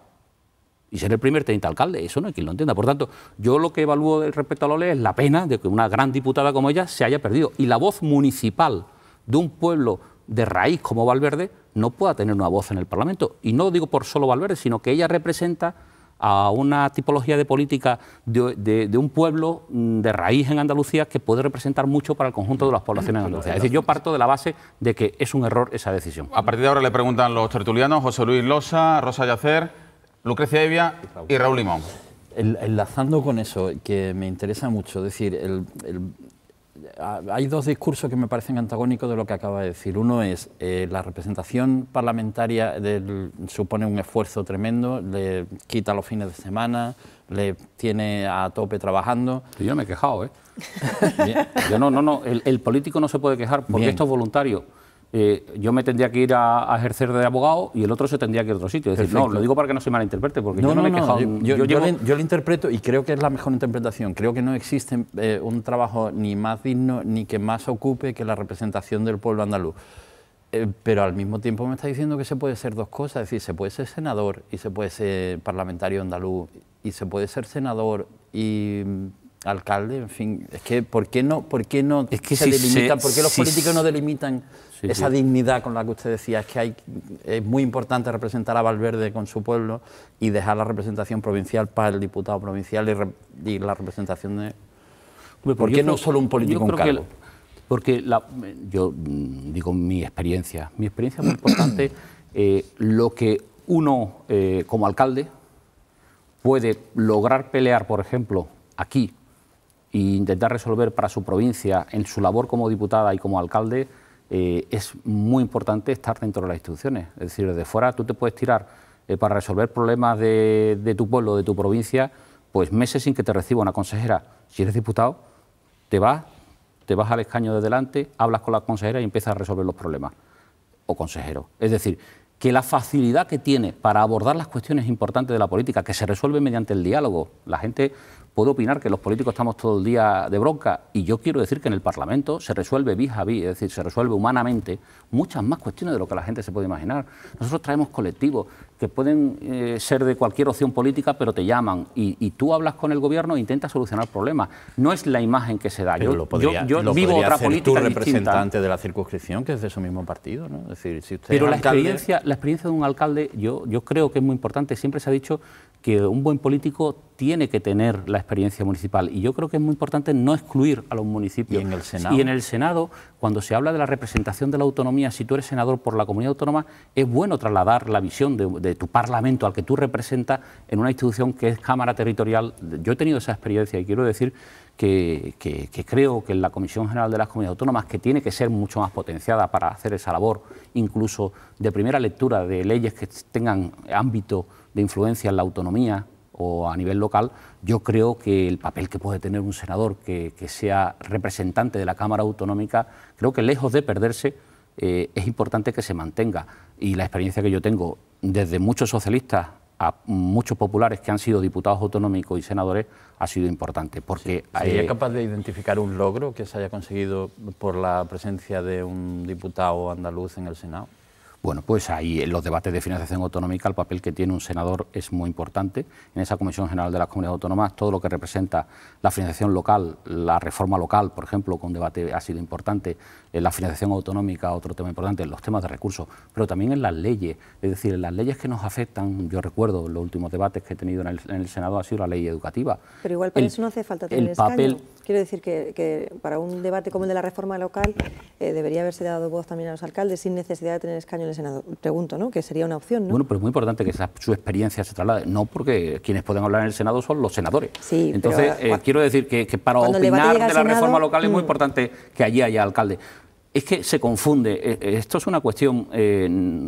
y ser el primer teniente alcalde, eso no hay quien lo entienda. Por tanto, yo lo que evalúo respecto a Loles es la pena de que una gran diputada como ella se haya perdido y la voz municipal de un pueblo de raíz como Valverde no pueda tener una voz en el Parlamento. Y no lo digo por solo Valverde, sino que ella representa a una tipología de política de un pueblo de raíz en Andalucía que puede representar mucho para el conjunto de las poblaciones en Andalucía. Es decir, yo parto de la base de que es un error esa decisión. A partir de ahora le preguntan los tertulianos José Luis Losa, Rosa Yacer, Lucrecia Evia y Raúl Limón. Enlazando con eso, que me interesa mucho, es decir, hay dos discursos que me parecen antagónicos de lo que acaba de decir. Uno es la representación parlamentaria supone un esfuerzo tremendo, le quita los fines de semana, le tiene a tope trabajando. Yo no me he quejado, ¿eh? Yo no, el político no se puede quejar porque esto es voluntario. Yo me tendría que ir a ejercer de abogado y el otro se tendría que ir a otro sitio. Es decir, no, lo digo para que no se malinterprete, porque yo no me he quejado. Yo lo interpreto y creo que es la mejor interpretación. Creo que no existe un trabajo ni más digno ni que más ocupe que la representación del pueblo andaluz. Pero al mismo tiempo me está diciendo que se puede ser dos cosas. Es decir, se puede ser senador y se puede ser parlamentario andaluz y se puede ser senador y alcalde, en fin, es que ¿por qué no es que se delimitan? ¿Por qué los políticos no delimitan esa dignidad con la que usted decía? Es que es muy importante representar a Valverde con su pueblo y dejar la representación provincial para el diputado provincial y la representación de... ¿Por qué no solo un político un cargo? Porque yo digo mi experiencia es muy importante. Lo que uno como alcalde puede lograr pelear, por ejemplo, aquí, e intentar resolver para su provincia en su labor como diputada y como alcalde, es muy importante estar dentro de las instituciones. Es decir, desde fuera tú te puedes tirar para resolver problemas de tu pueblo, de tu provincia, pues meses sin que te reciba una consejera. Si eres diputado, te vas al escaño de delante, hablas con la consejera y empiezas a resolver los problemas. O consejero. Es decir, que la facilidad que tiene para abordar las cuestiones importantes de la política, que se resuelve mediante el diálogo. La gente puede opinar que los políticos estamos todo el día de bronca y yo quiero decir que en el Parlamento se resuelve vis a vis, es decir, se resuelve humanamente muchas más cuestiones de lo que la gente se puede imaginar. Nosotros traemos colectivos que pueden ser de cualquier opción política, pero te llaman y tú hablas con el gobierno e intentas solucionar problemas. No es la imagen que se da. Pero yo vivo otra política distinta. Representante de la circunscripción, que es de su mismo partido, ¿no? Es decir, si usted pero es la experiencia de un alcalde, yo creo que es muy importante. Siempre se ha dicho que un buen político tiene que tener la experiencia municipal. Y yo creo que es muy importante no excluir a los municipios. ¿Y en el Senado? Y en el Senado, cuando se habla de la representación de la autonomía, si tú eres senador por la comunidad autónoma, es bueno trasladar la visión de tu Parlamento al que tú representas en una institución que es Cámara Territorial. Yo he tenido esa experiencia y quiero decir que creo que en la Comisión General de las Comunidades Autónomas, que tiene que ser mucho más potenciada para hacer esa labor, incluso de primera lectura de leyes que tengan ámbito de influencia en la autonomía o a nivel local, yo creo que el papel que puede tener un senador que sea representante de la Cámara Autonómica, creo que lejos de perderse, es importante que se mantenga. Y la experiencia que yo tengo desde muchos socialistas a muchos populares que han sido diputados autonómicos y senadores ha sido importante. Porque ¿sería capaz de identificar un logro que se haya conseguido por la presencia de un diputado andaluz en el Senado? Bueno, pues ahí en los debates de financiación autonómica el papel que tiene un senador es muy importante. En esa Comisión General de las Comunidades Autónomas todo lo que representa la financiación local, la reforma local, por ejemplo, con debate ha sido importante, la financiación autonómica, otro tema importante, los temas de recursos, pero también en las leyes, es decir, en las leyes que nos afectan. Yo recuerdo los últimos debates que he tenido en el Senado ha sido la ley educativa. Pero igual para eso no hace falta tener escaño. Quiero decir que para un debate como el de la reforma local debería haberse dado voz también a los alcaldes sin necesidad de tener escaño en el Senado. Pregunto, ¿no? Que sería una opción, ¿no? Bueno, pero es muy importante que su experiencia se traslade, no porque quienes pueden hablar en el Senado son los senadores. Sí, entonces, quiero decir que para opinar de la reforma local es muy importante que allí haya alcalde. Es que se confunde, esto es una cuestión,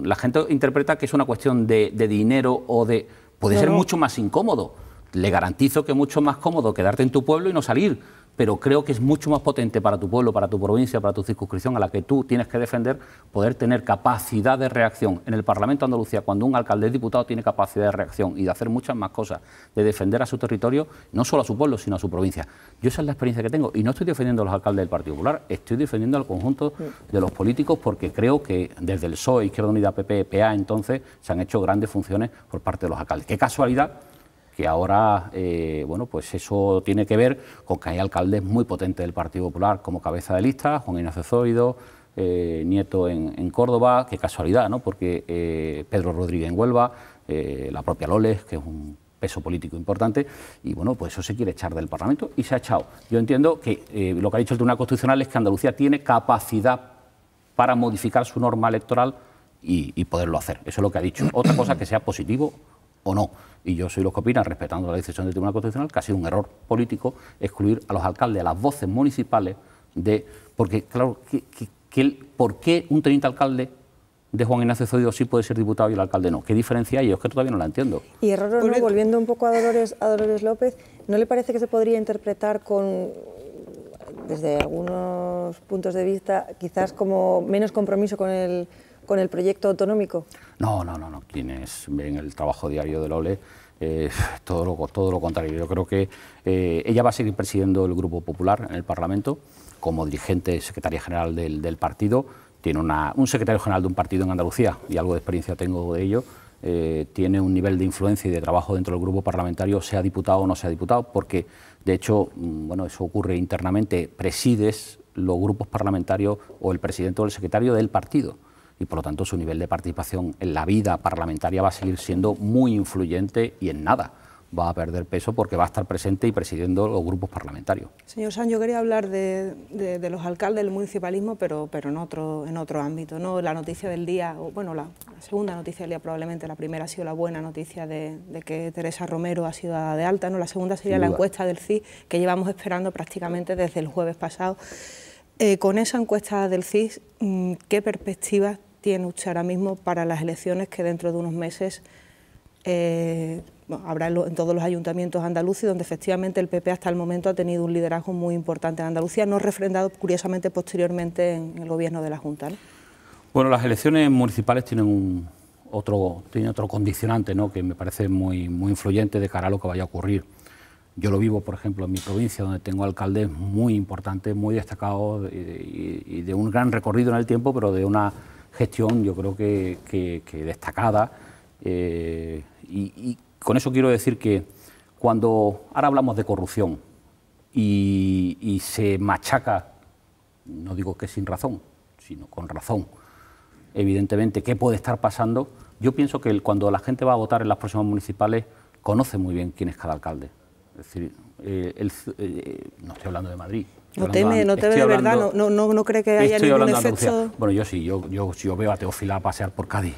la gente interpreta que es una cuestión de dinero o de... Puede ser mucho más incómodo. Le garantizo que es mucho más cómodo quedarte en tu pueblo y no salir, pero creo que es mucho más potente para tu pueblo, para tu provincia, para tu circunscripción a la que tú tienes que defender, poder tener capacidad de reacción. En el Parlamento de Andalucía, cuando un alcalde es diputado, tiene capacidad de reacción y de hacer muchas más cosas, de defender a su territorio, no solo a su pueblo, sino a su provincia. Yo esa es la experiencia que tengo y no estoy defendiendo a los alcaldes del Partido Popular, estoy defendiendo al conjunto de los políticos porque creo que desde el PSOE, Izquierda Unida, PP, PA, entonces se han hecho grandes funciones por parte de los alcaldes. Qué casualidad que ahora, bueno, pues eso tiene que ver con que hay alcaldes muy potentes del Partido Popular como cabeza de lista, Juan Ignacio Zoido, Nieto en Córdoba, qué casualidad, ¿no? Porque Pedro Rodríguez en Huelva, la propia Loles, que es un peso político importante, y bueno, pues eso se quiere echar del Parlamento y se ha echado. Yo entiendo que lo que ha dicho el Tribunal Constitucional es que Andalucía tiene capacidad para modificar su norma electoral y poderlo hacer. Eso es lo que ha dicho. Otra cosa es que sea positivo o no. Y yo soy los que opinan, respetando la decisión del Tribunal Constitucional, que ha sido un error político excluir a los alcaldes, a las voces municipales porque, claro, ¿por qué un teniente alcalde de Juan Ignacio Zoido sí puede ser diputado y el alcalde no? ¿Qué diferencia hay? Yo es que todavía no la entiendo. Y error o no, volviendo un poco a Dolores López, ¿no le parece que se podría interpretar desde algunos puntos de vista, quizás como menos compromiso con el proyecto autonómico? No. Quienes ven el trabajo diario de Loles, todo lo contrario. Yo creo que ella va a seguir presidiendo el Grupo Popular en el Parlamento como dirigente, secretaria general del partido. Tiene un secretario general de un partido en Andalucía, y algo de experiencia tengo de ello. Tiene un nivel de influencia y de trabajo dentro del grupo parlamentario, sea diputado o no sea diputado, porque, de hecho, bueno, eso ocurre internamente, presides los grupos parlamentarios o el presidente o el secretario del partido. Y por lo tanto su nivel de participación en la vida parlamentaria va a seguir siendo muy influyente y en nada va a perder peso porque va a estar presente y presidiendo los grupos parlamentarios. Señor Sanz, yo quería hablar de los alcaldes del municipalismo, pero en otro ámbito, ¿no? La noticia del día, bueno, la segunda noticia del día probablemente, la primera ha sido la buena noticia de que Teresa Romero ha sido dada de alta, ¿no? La segunda sería la encuesta del CIS, que llevamos esperando prácticamente desde el jueves pasado. Con esa encuesta del CIS, ¿qué perspectivas tiene usted ahora mismo para las elecciones que dentro de unos meses habrá en todos los ayuntamientos andaluces, donde efectivamente el PP hasta el momento ha tenido un liderazgo muy importante en Andalucía, no refrendado curiosamente posteriormente en el gobierno de la Junta, ¿no? Bueno, las elecciones municipales tienen otro condicionante, ¿no?, que me parece muy influyente de cara a lo que vaya a ocurrir. Yo lo vivo, por ejemplo, en mi provincia, donde tengo alcaldes muy importantes, muy destacados y de un gran recorrido en el tiempo, pero de una gestión, yo creo que destacada. Y con eso quiero decir que cuando ahora hablamos de corrupción y se machaca, no digo que sin razón, sino con razón, evidentemente, qué puede estar pasando, yo pienso que cuando la gente va a votar en las próximas municipales conoce muy bien quién es cada alcalde. Es decir, no estoy hablando de Madrid. No teme de verdad, no cree que haya ningún efecto. Bueno, yo sí, yo veo a Teófila pasear por Cádiz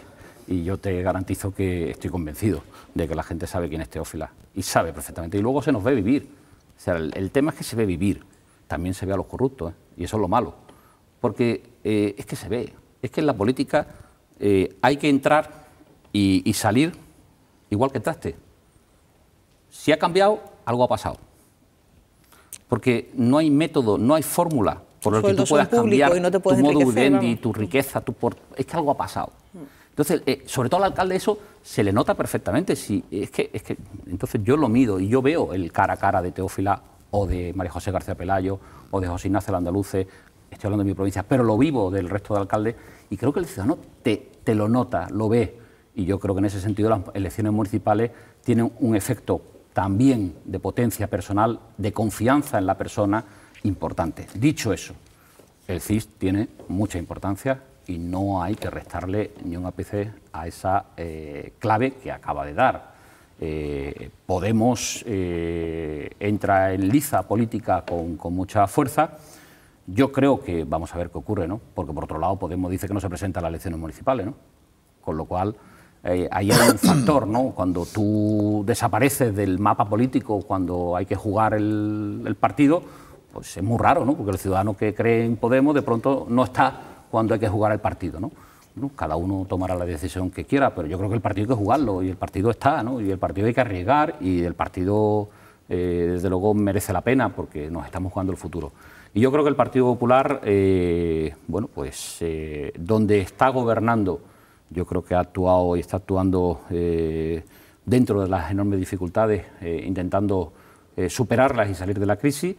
y yo te garantizo que estoy convencido de que la gente sabe quién es Teófila y sabe perfectamente. Y luego se nos ve vivir. O sea, el tema es que se ve vivir. También se ve a los corruptos, y eso es lo malo. Porque es que se ve. Es que en la política hay que entrar y salir igual que entraste. Si ha cambiado, algo ha pasado. Porque no hay método, no hay fórmula por el que tú puedas cambiar tu modo vivendi, tu riqueza, es que algo ha pasado. Entonces, sobre todo al alcalde eso se le nota perfectamente. Entonces yo lo mido y yo veo el cara a cara de Teófila o de María José García Pelayo o de José Ignacio Landaluce, estoy hablando de mi provincia, pero lo vivo del resto de alcaldes y creo que el ciudadano te lo nota, lo ve. Y yo creo que en ese sentido las elecciones municipales tienen un efecto también de potencia personal, de confianza en la persona, importante. Dicho eso, el CIS tiene mucha importancia y no hay que restarle ni un ápice a esa clave que acaba de dar. Podemos entra en liza política con mucha fuerza. Yo creo que vamos a ver qué ocurre, ¿no? Porque por otro lado Podemos dice que no se presenta a las elecciones municipales, ¿no? Con lo cual ahí hay un factor, ¿no? Cuando tú desapareces del mapa político, cuando hay que jugar el partido, pues es muy raro, ¿no? Porque el ciudadano que cree en Podemos de pronto no está cuando hay que jugar el partido, ¿no? Bueno, cada uno tomará la decisión que quiera, pero yo creo que el partido hay que jugarlo y el partido está, ¿no? Y el partido hay que arriesgar y el partido, desde luego, merece la pena porque nos estamos jugando el futuro. Y yo creo que el Partido Popular, bueno, pues donde está gobernando, yo creo que ha actuado y está actuando dentro de las enormes dificultades, intentando superarlas y salir de la crisis,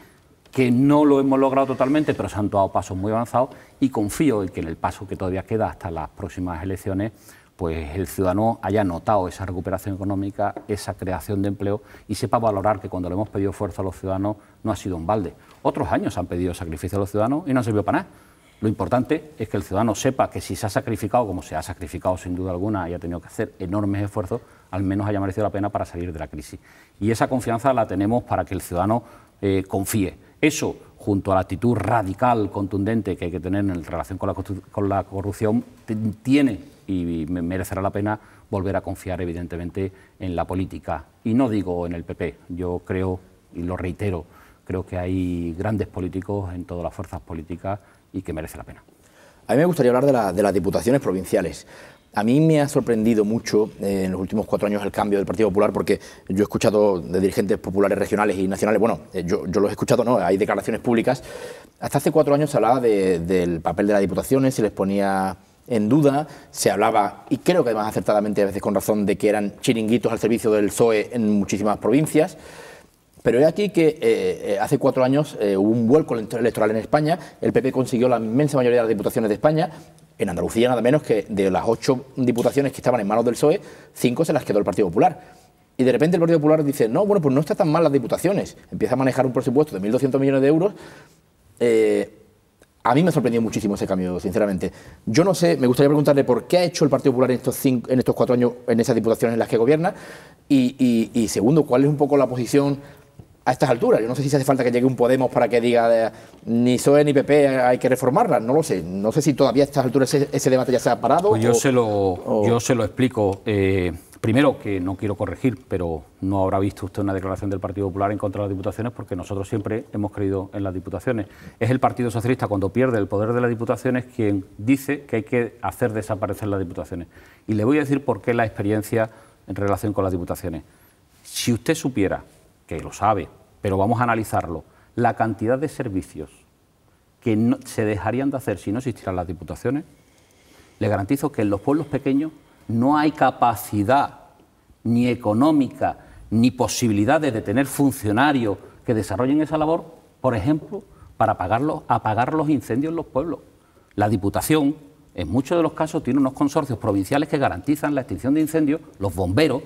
que no lo hemos logrado totalmente, pero se han dado pasos muy avanzados y confío en que en el paso que todavía queda hasta las próximas elecciones, pues el ciudadano haya notado esa recuperación económica, esa creación de empleo y sepa valorar que cuando le hemos pedido fuerza a los ciudadanos no ha sido en balde. Otros años han pedido sacrificio a los ciudadanos y no han servido para nada. Lo importante es que el ciudadano sepa que si se ha sacrificado, como se ha sacrificado sin duda alguna y ha tenido que hacer enormes esfuerzos, al menos haya merecido la pena para salir de la crisis. Y esa confianza la tenemos para que el ciudadano confíe. Eso, junto a la actitud radical, contundente que hay que tener en relación con la corrupción, tiene y merecerá la pena volver a confiar, evidentemente, en la política. Y no digo en el PP, yo creo, y lo reitero, creo que hay grandes políticos en todas las fuerzas políticas y que merece la pena. A mí me gustaría hablar de las diputaciones provinciales. A mí me ha sorprendido mucho en los últimos 4 años el cambio del Partido Popular, porque yo he escuchado de dirigentes populares regionales y nacionales, bueno, yo los he escuchado, no, hay declaraciones públicas. Hasta hace 4 años se hablaba del papel de las diputaciones, se les ponía en duda, se hablaba, y creo que además acertadamente, a veces con razón, de que eran chiringuitos al servicio del PSOE en muchísimas provincias. Pero he aquí que hace 4 años hubo un vuelco electoral en España, el PP consiguió la inmensa mayoría de las diputaciones de España, en Andalucía nada menos que de las 8 diputaciones que estaban en manos del PSOE, 5 se las quedó el Partido Popular. Y de repente el Partido Popular dice, no, bueno, pues no está tan mal las diputaciones, empieza a manejar un presupuesto de 1.200 millones de euros. A mí me ha sorprendido muchísimo ese cambio, sinceramente. Yo no sé, me gustaría preguntarle por qué ha hecho el Partido Popular en estos 4 años en esas diputaciones en las que gobierna y segundo, cuál es un poco la posición a estas alturas. Yo no sé si hace falta que llegue un Podemos para que diga ni PSOE ni PP hay que reformarlas, no lo sé. No sé si todavía a estas alturas ese debate ya se ha parado. Pues yo se lo explico. Primero, que no quiero corregir, pero no habrá visto usted una declaración del Partido Popular en contra de las diputaciones, porque nosotros siempre hemos creído en las diputaciones. Es el Partido Socialista, cuando pierde el poder de las diputaciones, quien dice que hay que hacer desaparecer las diputaciones. Y le voy a decir por qué la experiencia en relación con las diputaciones. Si usted supiera, que lo sabe, pero vamos a analizarlo, la cantidad de servicios que no, se dejarían de hacer si no existieran las diputaciones, le garantizo que en los pueblos pequeños no hay capacidad ni económica ni posibilidades de tener funcionarios que desarrollen esa labor, por ejemplo, para apagar los incendios en los pueblos. La Diputación, en muchos de los casos, tiene unos consorcios provinciales que garantizan la extinción de incendios, los bomberos,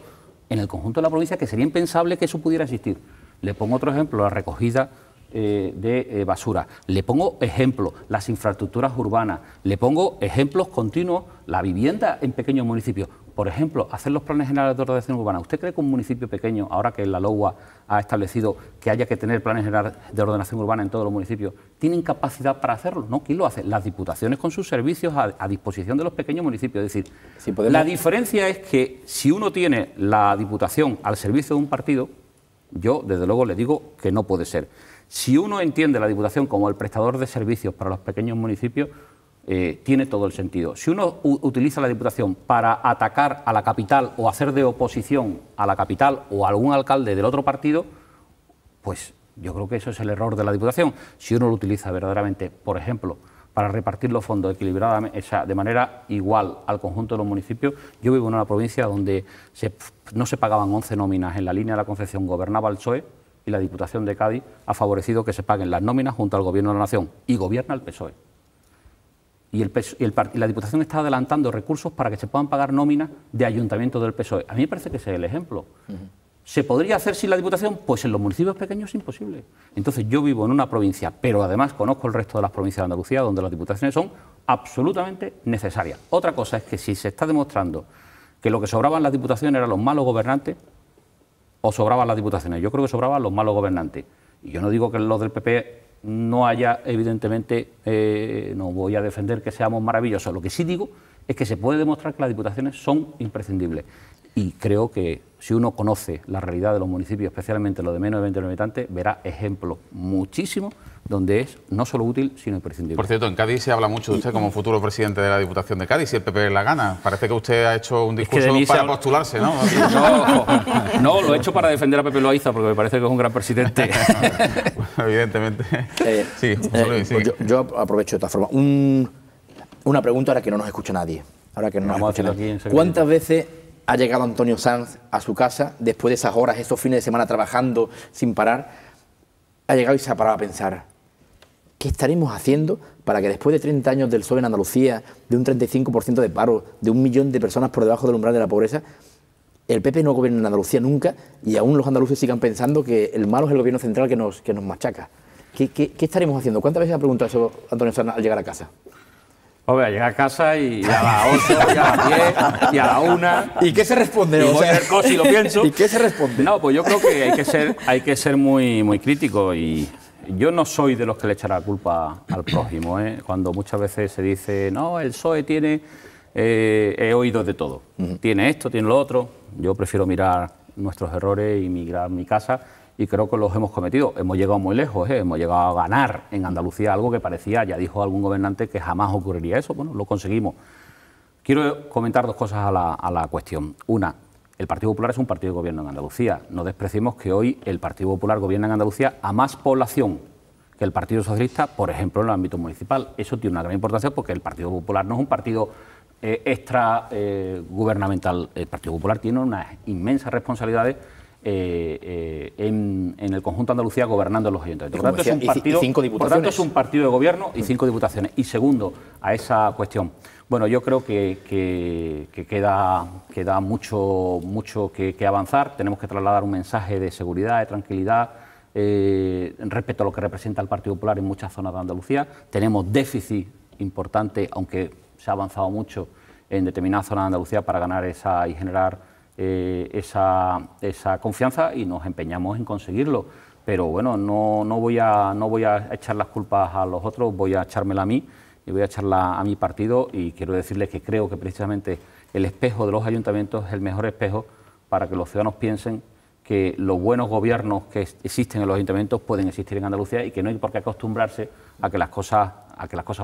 en el conjunto de la provincia, que sería impensable que eso pudiera existir. Le pongo otro ejemplo, la recogida de basura. Le pongo ejemplo, las infraestructuras urbanas. Le pongo ejemplos continuos, la vivienda en pequeños municipios. por ejemplo, hacer los planes generales de ordenación urbana. ¿Usted cree que un municipio pequeño, ahora que la LOUA ha establecido que haya que tener planes generales de ordenación urbana en todos los municipios, tienen capacidad para hacerlo? ¿No? ¿Quién lo hace? Las diputaciones con sus servicios a disposición de los pequeños municipios. Es decir, la diferencia es que si uno tiene la diputación al servicio de un partido, yo desde luego le digo que no puede ser. Si uno entiende la diputación como el prestador de servicios para los pequeños municipios, tiene todo el sentido. Si uno utiliza la Diputación para atacar a la capital o hacer de oposición a la capital o a algún alcalde del otro partido, pues yo creo que eso es el error de la Diputación. Si uno lo utiliza verdaderamente, por ejemplo, para repartir los fondos equilibradamente, de manera igual al conjunto de los municipios. Yo vivo en una provincia donde no se pagaban 11 nóminas en la línea de la Concepción, gobernaba el PSOE, y la Diputación de Cádiz ha favorecido que se paguen las nóminas junto al Gobierno de la Nación, y gobierna el PSOE. Y la Diputación está adelantando recursos para que se puedan pagar nóminas de ayuntamientos del PSOE. A mí me parece que ese es el ejemplo. ¿Se podría hacer sin la Diputación? Pues en los municipios pequeños es imposible. Entonces yo vivo en una provincia, pero además conozco el resto de las provincias de Andalucía, donde las diputaciones son absolutamente necesarias. Otra cosa es que si se está demostrando que lo que sobraban las diputaciones eran los malos gobernantes, o sobraban las diputaciones. Yo creo que sobraban los malos gobernantes. Y yo no digo que los del PP no haya, evidentemente, no voy a defender que seamos maravillosos. Lo que sí digo es que se puede demostrar que las diputaciones son imprescindibles. Y creo que si uno conoce la realidad de los municipios, especialmente los de menos de 20 habitantes, verá ejemplos muchísimos donde es no solo útil, sino imprescindible. Por cierto, en Cádiz se habla mucho de usted como futuro presidente de la Diputación de Cádiz, si el PP la gana. Parece que usted ha hecho un discurso para postularse, ¿no? No, lo he hecho para defender a Pepe Loaiza, porque me parece que es un gran presidente. Evidentemente. Sí, pues yo aprovecho de esta forma. Una pregunta ahora que no nos escucha nadie. ¿Cuántas veces ha llegado Antonio Sanz a su casa después de esas horas, esos fines de semana trabajando sin parar? Ha llegado y se ha parado a pensar: ¿qué estaremos haciendo para que después de 30 años del PSOE en Andalucía, de un 35% de paro, de 1 millón de personas por debajo del umbral de la pobreza, el PP no gobierne en Andalucía nunca y aún los andaluces sigan pensando que el malo es el gobierno central que nos machaca? ¿Qué estaremos haciendo? ¿Cuántas veces ha preguntado eso Antonio Sanz al llegar a casa? Hombre, a llegar a casa y a las 8, y a las 10, y a la 1... ¿Y qué se responde? Y voy a ver cosas y lo pienso. ¿Y qué se responde? No, pues yo creo que hay que ser muy crítico, y yo no soy de los que le echan la culpa al prójimo, ¿eh? Cuando muchas veces se dice, no, el PSOE tiene... he oído de todo. Tiene esto, tiene lo otro. Yo prefiero mirar nuestros errores y mirar mi casa, y creo que los hemos cometido. Hemos llegado muy lejos, hemos llegado a ganar en Andalucía algo que parecía, ya dijo algún gobernante, que jamás ocurriría eso. Bueno, lo conseguimos. Quiero comentar dos cosas a la cuestión. Una, el Partido Popular es un partido de gobierno en Andalucía. No despreciemos que hoy el Partido Popular gobierna en Andalucía a más población que el Partido Socialista, por ejemplo, en el ámbito municipal. Eso tiene una gran importancia porque el Partido Popular no es un partido extra gubernamental. El Partido Popular tiene unas inmensas responsabilidades en el conjunto de Andalucía gobernando en los ayuntamientos. Por tanto, es un partido de gobierno y 5 diputaciones. Y segundo, a esa cuestión, bueno, yo creo que queda mucho que avanzar. Tenemos que trasladar un mensaje de seguridad, de tranquilidad, respecto a lo que representa el Partido Popular en muchas zonas de Andalucía. Tenemos déficit importante, aunque se ha avanzado mucho en determinadas zonas de Andalucía para ganar y generar esa confianza, y nos empeñamos en conseguirlo. Pero bueno, no voy a echar las culpas a los otros, voy a echármela a mí y voy a echarla a mi partido, y quiero decirles que creo que precisamente el espejo de los ayuntamientos es el mejor espejo para que los ciudadanos piensen que los buenos gobiernos que existen en los ayuntamientos pueden existir en Andalucía, y que no hay por qué acostumbrarse a que las cosas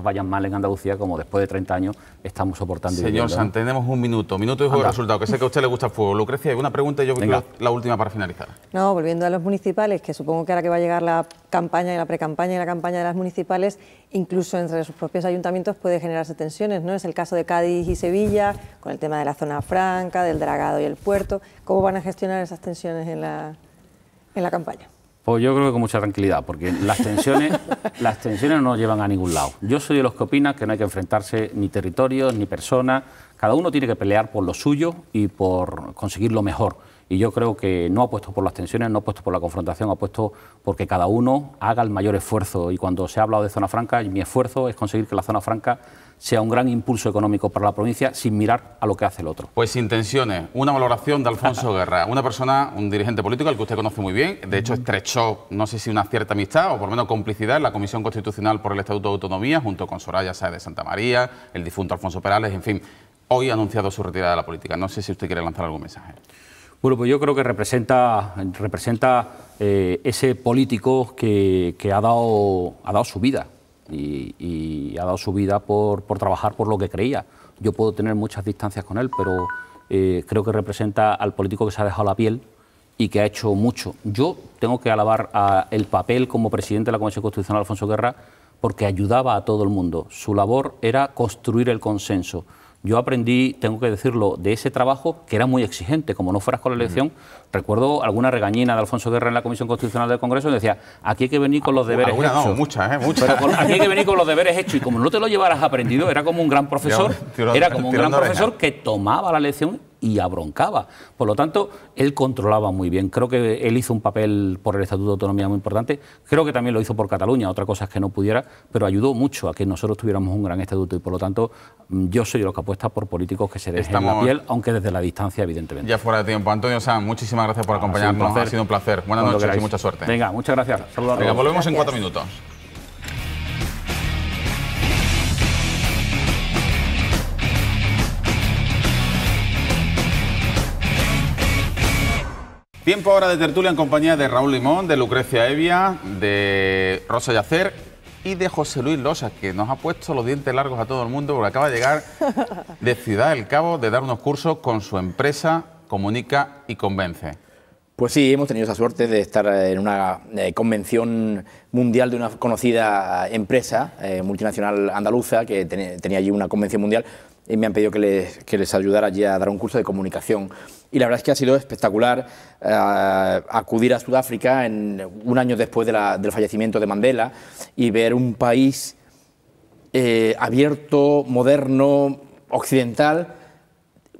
vayan mal en Andalucía, como después de 30 años estamos soportando. Señor Sanz, tenemos un minuto y juego de resultado, que sé que a usted le gusta el fútbol. Lucrecia, hay una pregunta y yo creo la última para finalizar. No, volviendo a los municipales, que supongo que ahora que va a llegar la campaña y la precampaña y la campaña de las municipales, incluso entre sus propios ayuntamientos puede generarse tensiones, ¿no? Es el caso de Cádiz y Sevilla, con el tema de la zona franca, del dragado y el puerto. ¿Cómo van a gestionar esas tensiones en la campaña? Pues yo creo que con mucha tranquilidad, porque las tensiones no llevan a ningún lado. Yo soy de los que opinan que no hay que enfrentarse ni territorios ni personas, Cada uno tiene que pelear por lo suyo y por conseguir lo mejor. Y yo creo que no ha puesto por las tensiones, no ha puesto por la confrontación, ha puesto porque cada uno haga el mayor esfuerzo. Y cuando se ha hablado de zona franca, mi esfuerzo es conseguir que la zona franca sea un gran impulso económico para la provincia sin mirar a lo que hace el otro. Pues sin tensiones, una valoración de Alfonso Guerra, una persona, un dirigente político al que usted conoce muy bien, de hecho estrechó, no sé si una cierta amistad o por lo menos complicidad en la Comisión Constitucional por el Estatuto de Autonomía, junto con Soraya Sáez de Santa María, el difunto Alfonso Perales, en fin, hoy ha anunciado su retirada de la política. No sé si usted quiere lanzar algún mensaje. Bueno, pues yo creo que representa ese político que ha dado su vida y ha dado su vida por trabajar por lo que creía. Yo puedo tener muchas distancias con él, pero creo que representa al político que se ha dejado la piel y que ha hecho mucho. Yo tengo que alabar el papel como presidente de la Comisión Constitucional, Alfonso Guerra, porque ayudaba a todo el mundo. Su labor era construir el consenso. Yo aprendí, tengo que decirlo, de ese trabajo que era muy exigente. Como no fueras con la elección, recuerdo alguna regañina de Alfonso Guerra en la Comisión Constitucional del Congreso y decía, aquí hay que venir con los deberes hechos. No, muchas. Pero aquí hay que venir con los deberes hechos. Y como no te lo llevaras aprendido, era como un gran profesor, que tomaba la lección y abroncaba. Por lo tanto, él controlaba muy bien. Creo que él hizo un papel por el Estatuto de Autonomía muy importante. Creo que también lo hizo por Cataluña, otra cosa es que no pudiera, pero ayudó mucho a que nosotros tuviéramos un gran estatuto y por lo tanto yo soy de los que apuesta por políticos que se dejen la piel, aunque desde la distancia, evidentemente. Ya fuera de tiempo. Antonio Sanz, muchísimas gracias por acompañarnos. Ha sido un placer. Buenas noches y mucha suerte. Venga, muchas gracias. Saludos a todos. Venga, volvemos en 4 minutos. Tiempo ahora de tertulia en compañía de Raúl Limón, de Lucrecia Hevia, de Rosa Yacer y de José Luis Losa, que nos ha puesto los dientes largos a todo el mundo porque acaba de llegar de Ciudad del Cabo de dar unos cursos con su empresa Comunica y Convence. Pues sí, hemos tenido esa suerte de estar en una convención mundial de una conocida empresa multinacional andaluza que tenía allí una convención mundial y me han pedido que les ayudara allí a dar un curso de comunicación. Y la verdad es que ha sido espectacular acudir a Sudáfrica un año después del fallecimiento de Mandela y ver un país abierto, moderno, occidental,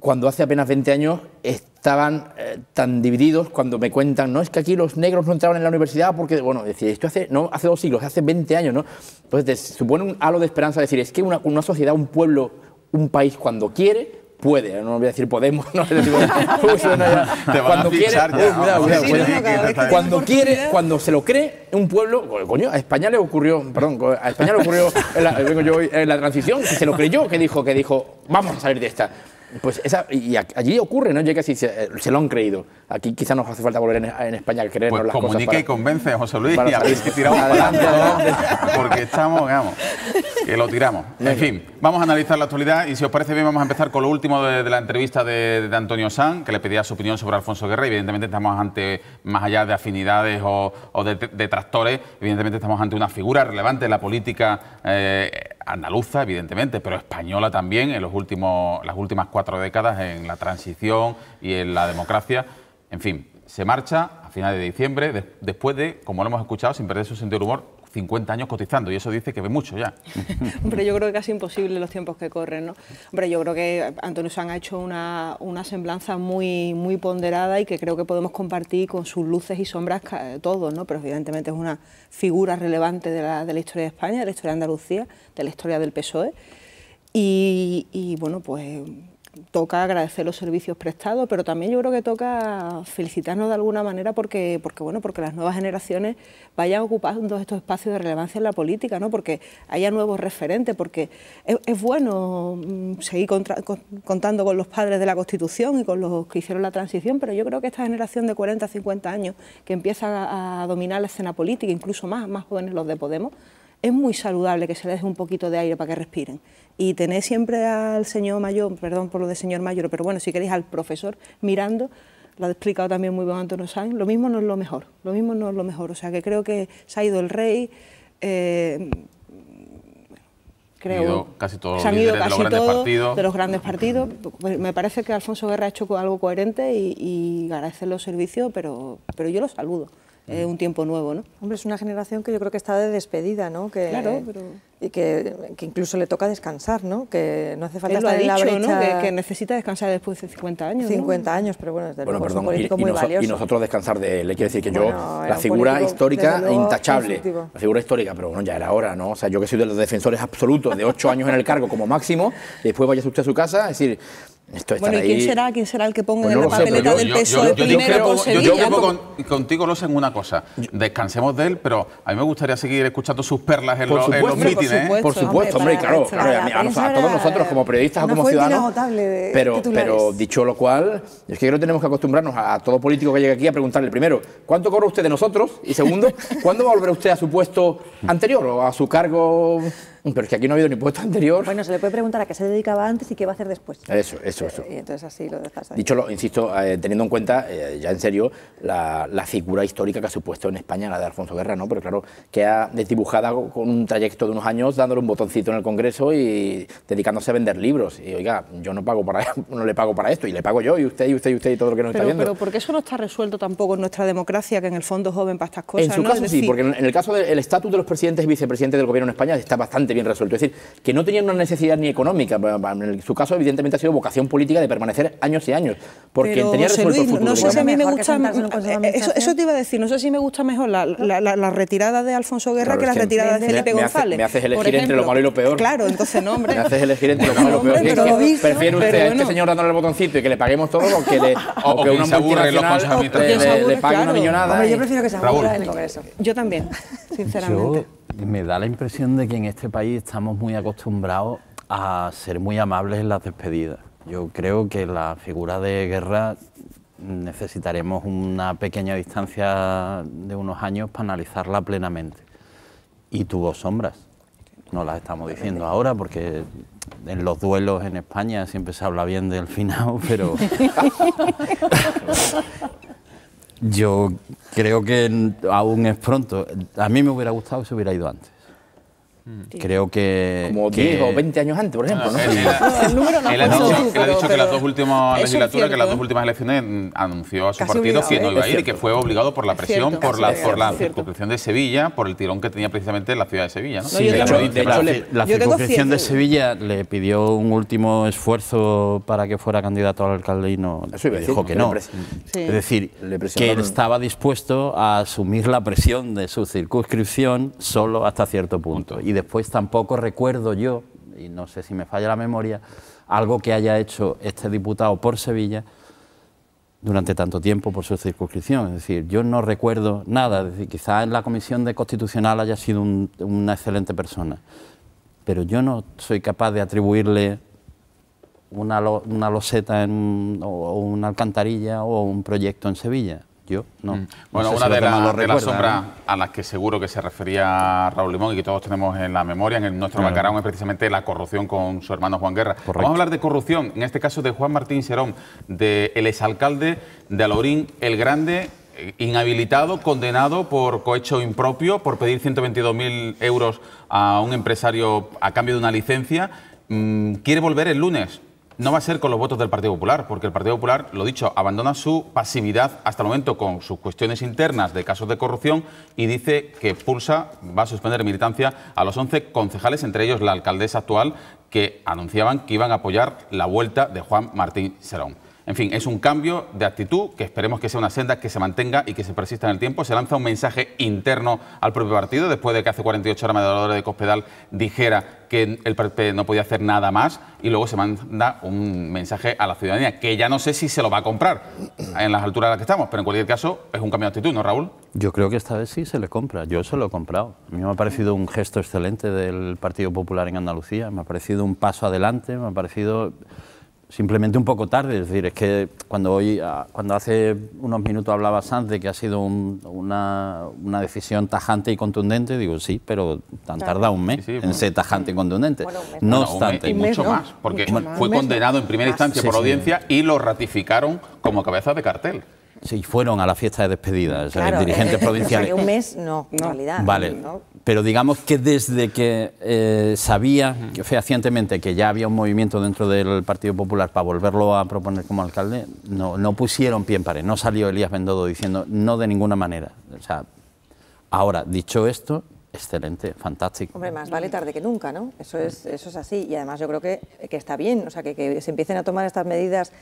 cuando hace apenas 20 años estaban tan divididos. Cuando me cuentan, no, es que aquí los negros no entraban en la universidad porque, bueno, decir, esto hace 2 siglos, hace 20 años, ¿no? Entonces supone un halo de esperanza decir, es que una sociedad, un pueblo, un país cuando quiere, puede, no voy a decir podemos, no cuando quiere, cuando se lo cree, un pueblo, coño, a España le ocurrió, en la transición, que se lo creyó, que dijo, vamos a salir de esta. Pues y allí ocurre, ¿no? Llega así, se lo han creído. Aquí quizás nos hace falta volver en España a creernos las cosas. Pues comunica y convence, José Luis, y a ver si tiramos adelante, porque estamos, digamos, que lo tiramos. En fin, vamos a analizar la actualidad y si os parece bien vamos a empezar con lo último de la entrevista de Antonio Sanz, que le pedía su opinión sobre Alfonso Guerra. Evidentemente estamos ante, más allá de afinidades o de detractores, evidentemente estamos ante una figura relevante de la política andaluza, evidentemente, pero española también en las últimas 4 décadas en la transición y en la democracia. En fin, se marcha a finales de diciembre, después de, como lo hemos escuchado, sin perder su sentido del humor, 50 años cotizando, y eso dice que ve mucho ya. Hombre, yo creo que casi imposible los tiempos que corren, ¿no? Hombre, yo creo que Antonio Sanz ha hecho una semblanza muy ponderada y que creo que podemos compartir con sus luces y sombras todos, ¿no? Pero evidentemente es una figura relevante de la historia de España, de la historia de Andalucía, de la historia del PSOE. Y bueno, pues toca agradecer los servicios prestados, pero también yo creo que toca felicitarnos de alguna manera porque las nuevas generaciones vayan ocupando estos espacios de relevancia en la política, ¿no? Porque haya nuevos referentes, porque es bueno seguir contando con los padres de la Constitución y con los que hicieron la transición, pero yo creo que esta generación de 40, 50 años que empieza a dominar la escena política, incluso más jóvenes los de Podemos, es muy saludable que se les dé un poquito de aire para que respiren. Y tener siempre al señor mayor, perdón por lo de señor mayor, pero bueno, si queréis al profesor mirando, lo ha explicado también muy bien Antonio Sanz, lo mismo no es lo mejor, o sea que creo que se ha ido el rey, creo casi todos se han ido casi todos de los grandes partidos. Pues me parece que Alfonso Guerra ha hecho algo coherente y agradece los servicios, pero yo lo saludo. un tiempo nuevo, ¿no? Hombre, es una generación que yo creo que está de despedida, ¿no? Que, claro, pero... Y que incluso le toca descansar, ¿no? Que no hace falta Él lo estar ha dicho, en la brecha... ¿no? Que necesita descansar después de 50 años. 50 años, pero bueno, desde luego es un perdón, político muy valioso. Y nosotros descansar de él. Le quiero decir que Bueno, la figura político, histórica desde luego, intachable, conflictivo. la figura histórica, pero bueno, ya era hora, ¿no? O sea, yo que soy de los defensores absolutos de 8 años en el cargo como máximo, y después vaya usted a su casa, es decir... Bueno, ¿y quién será el que ponga Pues en la papeleta del PSOE primero con Sevilla? Yo creo contigo, Los, en una cosa. Descansemos de él, pero a mí me gustaría seguir escuchando sus perlas en los mítines. Por supuesto, hombre, claro. A todos nosotros como periodistas o como ciudadanos. Pero dicho lo cual, es que creo que tenemos que acostumbrarnos a todo político que llegue aquí a preguntarle primero, ¿cuánto cobra usted de nosotros? Y segundo, ¿cuándo va a volver usted a su puesto anterior o a su cargo? Pero es que aquí no ha habido ni puesto anterior. Bueno, se le puede preguntar a qué se dedicaba antes y qué va a hacer después. Eso. Y entonces así lo dejas ahí. Dicho, insisto, teniendo en cuenta, ya en serio, la figura histórica que ha supuesto en España, la de Alfonso Guerra, ¿no? Pero claro, que ha desdibujada con un trayecto de unos años, dándole un botoncito en el Congreso y dedicándose a vender libros. Y oiga, yo no le pago para esto, y le pago yo, y usted y todo lo que nos está viendo. Pero porque eso no está resuelto tampoco en nuestra democracia, que en el fondo es joven para estas cosas. En su caso sí, porque en el caso del estatus de los presidentes y vicepresidentes del gobierno en España está bastante bien resuelto. Es decir, que no tenían una necesidad ni económica. En su caso, evidentemente, ha sido vocación política de permanecer años y años, porque pero, tenía resuelto Luis, el futuro. No sé si a mí me gusta... Eso te iba a decir, no sé si me gusta mejor la retirada de Alfonso Guerra que la retirada de Felipe González. Me haces elegir entre lo malo y lo peor. Claro, entonces no, hombre. Me haces elegir entre lo malo y lo peor. ¿Prefiere usted a este señor dándole el botoncito y que le paguemos todo o que una multinacional le pague una millonada? Yo prefiero que se aburra en el Congreso. Yo también, sinceramente. Me da la impresión de que en este país estamos muy acostumbrados a ser muy amables en las despedidas. Yo creo que la figura de Guerra necesitaremos una pequeña distancia de unos años para analizarla plenamente. Y tuvo sombras, no las estamos diciendo ahora porque en los duelos en España siempre se habla bien del final, pero yo creo que aún es pronto. A mí me hubiera gustado que se hubiera ido antes. Creo que... Como 10 o 20 años antes, por ejemplo, ¿no? Él ha dicho que las dos últimas legislaturas, que las dos últimas elecciones anunció a su partido que no iba a ir y que fue obligado por la presión, por la circunscripción de Sevilla, por el tirón que tenía precisamente la ciudad de Sevilla, ¿no? Sí, de hecho, la circunscripción de Sevilla le pidió un último esfuerzo para que fuera candidato al alcalde y no dijo que no. Es decir, que él estaba dispuesto a asumir la presión de su circunscripción solo hasta cierto punto. Y después tampoco recuerdo yo, y no sé si me falla la memoria, algo que haya hecho este diputado por Sevilla durante tanto tiempo por su circunscripción. Es decir, yo no recuerdo nada. Es decir, quizás en la Comisión de Constitucional haya sido una excelente persona, pero yo no soy capaz de atribuirle una loseta o una alcantarilla o un proyecto en Sevilla. Yo no. Bueno, una de las sombras a las que seguro que se refería Raúl Limón y que todos tenemos en la memoria, en nuestro background, es precisamente la corrupción con su hermano Juan Guerra. Correcto. Vamos a hablar de corrupción, en este caso de Juan Martín Serón, del exalcalde de Alhaurín el Grande, inhabilitado, condenado por cohecho impropio, por pedir 122.000 euros a un empresario a cambio de una licencia. Quiere volver el lunes. No va a ser con los votos del Partido Popular, porque el Partido Popular, lo dicho, abandona su pasividad hasta el momento con sus cuestiones internas de casos de corrupción y dice que va a suspender militancia a los 11 concejales, entre ellos la alcaldesa actual, que anunciaban que iban a apoyar la vuelta de Juan Martín Serón. En fin, es un cambio de actitud que esperemos que sea una senda que se mantenga y que se persista en el tiempo. Se lanza un mensaje interno al propio partido, después de que hace 48 horas Mediadora de Cospedal dijera que el PP no podía hacer nada más, y luego se manda un mensaje a la ciudadanía, que ya no sé si se lo va a comprar en las alturas en las que estamos, pero en cualquier caso es un cambio de actitud, ¿no, Raúl? Yo creo que esta vez sí se le compra, yo se lo he comprado. A mí me ha parecido un gesto excelente del Partido Popular en Andalucía, me ha parecido un paso adelante, me ha parecido... simplemente un poco tarde, es decir, es que cuando hace unos minutos hablaba Sanz de que ha sido una decisión tajante y contundente, digo sí, pero tan tarda un mes en ser tajante y contundente. No obstante, y mucho más, porque fue condenado en primera instancia por audiencia y lo ratificaron como cabeza de cartel. Sí, fueron a la fiesta de despedida, o sea, Claro, dirigentes provinciales. O sea, que un mes no, en realidad. Vale, ¿no? pero digamos que desde que sabía fehacientemente que ya había un movimiento dentro del Partido Popular para volverlo a proponer como alcalde, no pusieron pie en pared, no salió Elías Bendodo diciendo no de ninguna manera. O sea, ahora, dicho esto, excelente, fantástico. Hombre, más vale tarde que nunca, ¿no? Eso es así, y además yo creo que está bien, o sea, que se empiecen a tomar estas medidas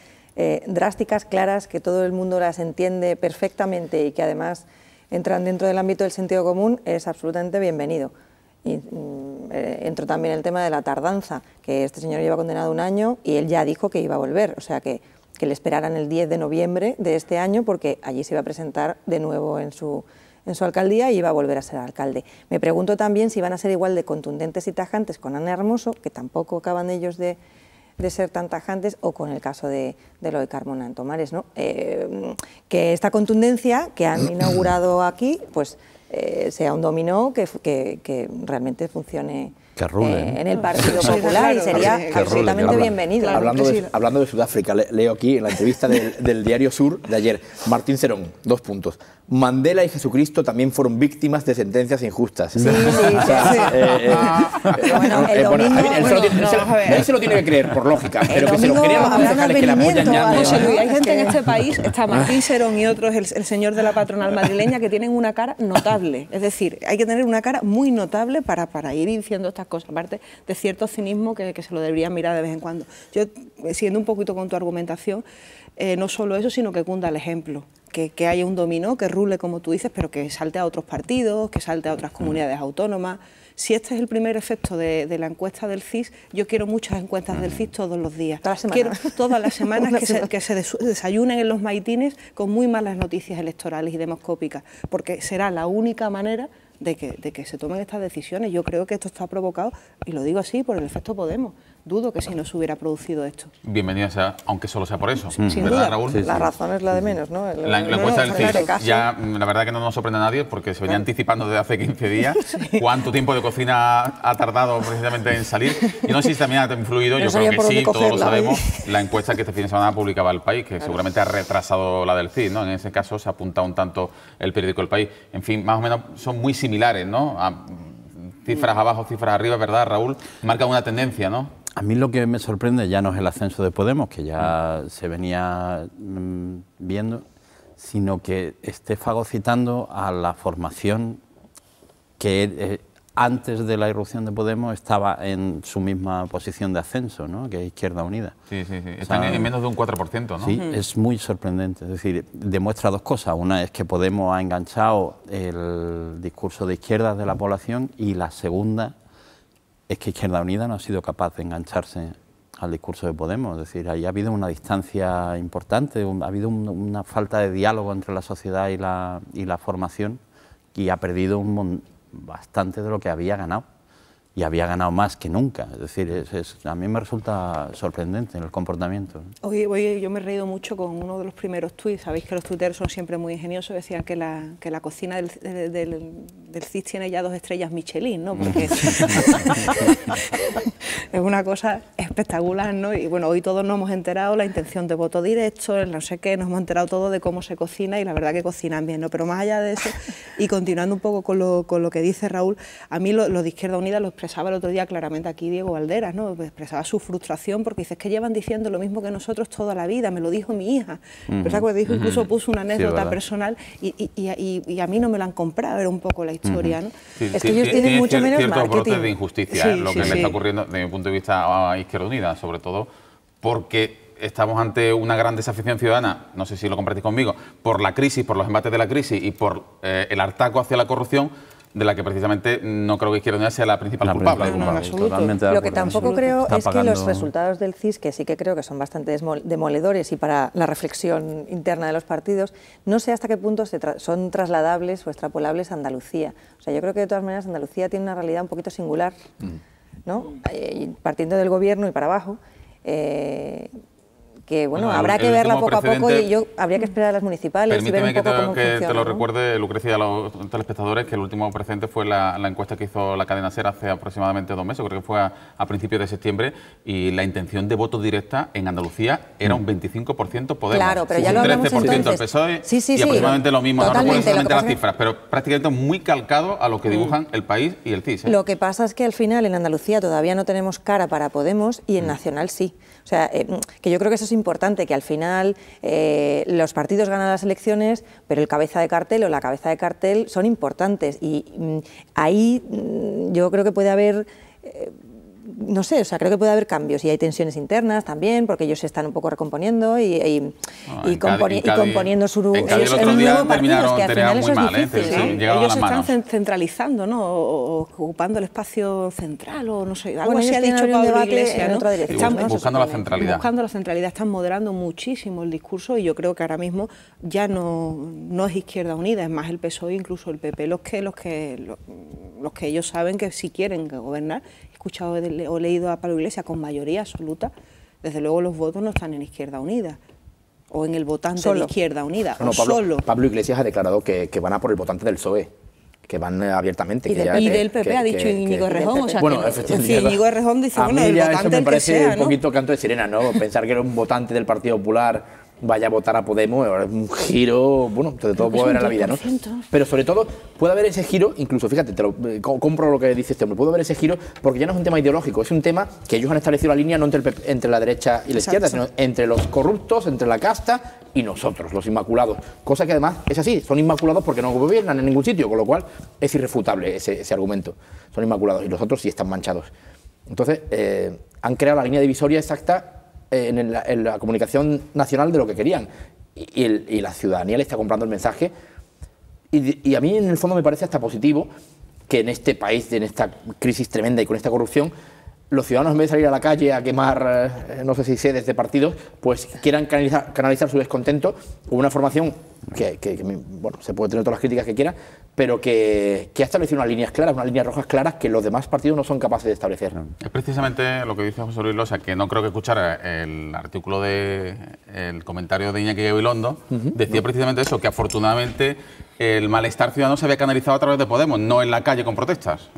drásticas, claras, que todo el mundo las entiende perfectamente y que además entran dentro del ámbito del sentido común, es absolutamente bienvenido. Y entró también el tema de la tardanza, que este señor lleva condenado 1 año y él ya dijo que iba a volver, o sea que le esperaran el 10 de noviembre de este año porque allí se iba a presentar de nuevo en su alcaldía y iba a volver a ser alcalde. Me pregunto también si van a ser igual de contundentes y tajantes con Ana Hermoso, que tampoco acaban ellos de ser tan tajantes, o con el caso de lo de Carmona en Tomares, ¿no? Que esta contundencia que han inaugurado aquí, pues sea un dominó que realmente funcione en el Partido Popular, y sería absolutamente bienvenido. Hablando de Sudáfrica, leo aquí en la entrevista del Diario Sur de ayer, Martín Cerón, 2 puntos. Mandela y Jesucristo también fueron víctimas de sentencias injustas. Sí. Él se lo tiene que creer, por lógica, pero que se lo crean los concejales que le apoyan ya. José Luis, hay gente en este país, está Martín Serón y otros, el señor de la patronal madrileña, que tienen una cara notable. Es decir, hay que tener una cara muy notable para ir diciendo estas cosas, aparte de cierto cinismo que se lo deberían mirar de vez en cuando. Yo, siguiendo un poquito con tu argumentación, no solo eso, sino que cunda el ejemplo. Que haya un dominó, que rule, como tú dices, pero que salte a otros partidos, que salte a otras comunidades autónomas. Si este es el primer efecto de la encuesta del CIS, yo quiero muchas encuestas del CIS todos los días. Quiero todas las semanas que se desayunen en los maitines con muy malas noticias electorales y demoscópicas, porque será la única manera de que se tomen estas decisiones. Yo creo que esto está provocado, y lo digo así, por el efecto Podemos. Dudo que si no se hubiera producido esto. Bienvenida sea, aunque solo sea por eso. Sin duda, Raúl. La razón es la de menos, ¿no? La encuesta del CIS, ya la verdad que no nos sorprende a nadie porque se venía anticipando desde hace 15 días cuánto tiempo de cocina ha tardado precisamente en salir. Y no sé si también ha influido, yo creo que sí, todos lo sabemos, la encuesta que este fin de semana publicaba El País, que seguramente ha retrasado la del CIS, ¿no? En ese caso se ha apuntado un tanto el periódico El País. En fin, más o menos son muy similares, ¿no? Cifras abajo, cifras arriba, ¿verdad, Raúl? Marca una tendencia, ¿no? A mí lo que me sorprende ya no es el ascenso de Podemos, que ya se venía viendo, sino que esté fagocitando a la formación que antes de la irrupción de Podemos estaba en su misma posición de ascenso, ¿no? Que es Izquierda Unida. Sí. Están en menos de un 4%, ¿no? Sí, es muy sorprendente. Es decir, demuestra 2 cosas. Una es que Podemos ha enganchado el discurso de izquierdas de la población, y la segunda es que Izquierda Unida no ha sido capaz de engancharse al discurso de Podemos. Es decir, ahí ha habido una distancia importante, ha habido una falta de diálogo entre la sociedad y la formación, y ha perdido bastante de lo que había ganado. Y había ganado más que nunca. Es decir, a mí me resulta sorprendente el comportamiento. Hoy yo me he reído mucho con uno de los primeros tuits. Sabéis que los tuiteros son siempre muy ingeniosos. Decían que la cocina del CIS tiene ya 2 estrellas Michelin, ¿no? Porque es una cosa espectacular, ¿no? Y bueno, hoy todos nos hemos enterado la intención de voto directo, el no sé qué, nos hemos enterado todo de cómo se cocina, y la verdad que cocinan bien, ¿no? Pero más allá de eso, y continuando un poco con lo que dice Raúl, a mí lo de Izquierda Unida lo expresaba el otro día claramente aquí Diego Valderas, ¿no? Expresaba su frustración porque dice, es que llevan diciendo lo mismo que nosotros toda la vida, me lo dijo mi hija, ¿verdad? Que dijo, incluso puso una anécdota personal y a mí no me la han comprado, era un poco la historia, ¿no? Es que ellos tienen mucho menos marketing. Ciertos brotes de injusticia, lo que le está ocurriendo desde mi punto de vista a Izquierda Unida, sobre todo porque estamos ante una gran desafección ciudadana, no sé si lo compartís conmigo, por la crisis, por los embates de la crisis y por el hartazgo hacia la corrupción, de la que precisamente no creo que Izquierda Unida sea la principal culpable. Lo que tampoco creo es que los resultados del CIS, que sí que creo que son bastante demoledores y para la reflexión interna de los partidos, no sé hasta qué punto son trasladables o extrapolables a Andalucía. O sea, yo creo que de todas maneras Andalucía tiene una realidad un poquito singular, ¿no? Partiendo del gobierno y para abajo, bueno, habrá que verla poco a poco y habría que esperar a las municipales y ver un poco cómo funciona. Que te lo recuerde, Lucrecia, a los telespectadores, que el último precedente fue la encuesta que hizo la cadena SER hace aproximadamente 2 meses, creo que fue a principios de septiembre, y la intención de voto directa en Andalucía era un 25% Podemos, claro, pero ya lo hablamos un 13% el entonces. PSOE Sí, y aproximadamente lo mismo, totalmente, no recuerdo exactamente las que cifras, pero prácticamente muy calcado a lo que dibujan el País y el CIS. Lo que pasa es que al final en Andalucía todavía no tenemos cara para Podemos y en Nacional sí. O sea, que yo creo que eso es importante, que al final los partidos ganan las elecciones, pero el cabeza de cartel o la cabeza de cartel son importantes y ahí yo creo que puede haber... no sé, o sea, creo que puede haber cambios y hay tensiones internas también, porque ellos se están un poco recomponiendo y componiendo su nuevo partido, que al final eso es difícil. Ellos se están centralizando, ¿no? O ocupando el espacio central, o no sé, algo así ha dicho Pablo Iglesias, ¿no? Están buscando la centralidad. Buscando la centralidad, están moderando muchísimo el discurso y yo creo que ahora mismo ya no es Izquierda Unida, es más el PSOE, incluso el PP, los que ellos saben que si quieren gobernar. He escuchado o leído a Pablo Iglesias con mayoría absoluta, desde luego los votos no están en Izquierda Unida o en el votante de Izquierda Unida. Pablo Iglesias ha declarado que van a por el votante del PSOE, que van abiertamente. Y del PP ha dicho Íñigo Errejón. O sea, bueno, efectivamente. Íñigo Errejón dice, bueno, el votante eso me parece que sea, un poquito canto de sirena, ¿no? Pensar que era un votante del Partido Popular vaya a votar a Podemos, es un giro, bueno, de todo puede haber en la vida, ¿no? Pero sobre todo puede haber ese giro, incluso, fíjate, compro lo que dice este hombre, puede haber ese giro porque ya no es un tema ideológico, es un tema que ellos han establecido la línea no entre la derecha y la izquierda, sino entre los corruptos, entre la casta y nosotros, los inmaculados. Cosa que además es así, son inmaculados porque no gobiernan en ningún sitio, con lo cual es irrefutable ese argumento. Son inmaculados y los otros sí están manchados. Entonces, han creado la línea divisoria exacta en la comunicación nacional de lo que querían y la ciudadanía le está comprando el mensaje y a mí en el fondo me parece hasta positivo que en este país, en esta crisis tremenda y con esta corrupción, los ciudadanos en vez de salir a la calle a quemar, no sé si sedes de partidos, pues quieran canalizar su descontento con una formación que bueno, se puede tener todas las críticas que quiera, pero que ha establecido unas líneas claras, unas líneas rojas claras que los demás partidos no son capaces de establecer. Es precisamente lo que dice José Luis Losa, que no creo que escuchara el artículo el comentario de Iñaki Gabilondo, decía precisamente eso, que afortunadamente el malestar ciudadano se había canalizado a través de Podemos, no en la calle con protestas.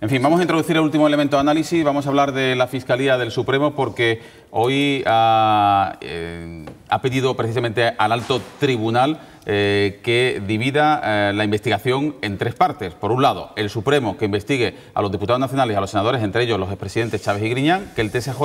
En fin, vamos a introducir el último elemento de análisis, vamos a hablar de la Fiscalía del Supremo porque hoy ha pedido precisamente al alto tribunal que divida la investigación en 3 partes. Por un lado, el Supremo que investigue a los diputados nacionales y a los senadores, entre ellos los expresidentes Chávez y Griñán, que el TSJ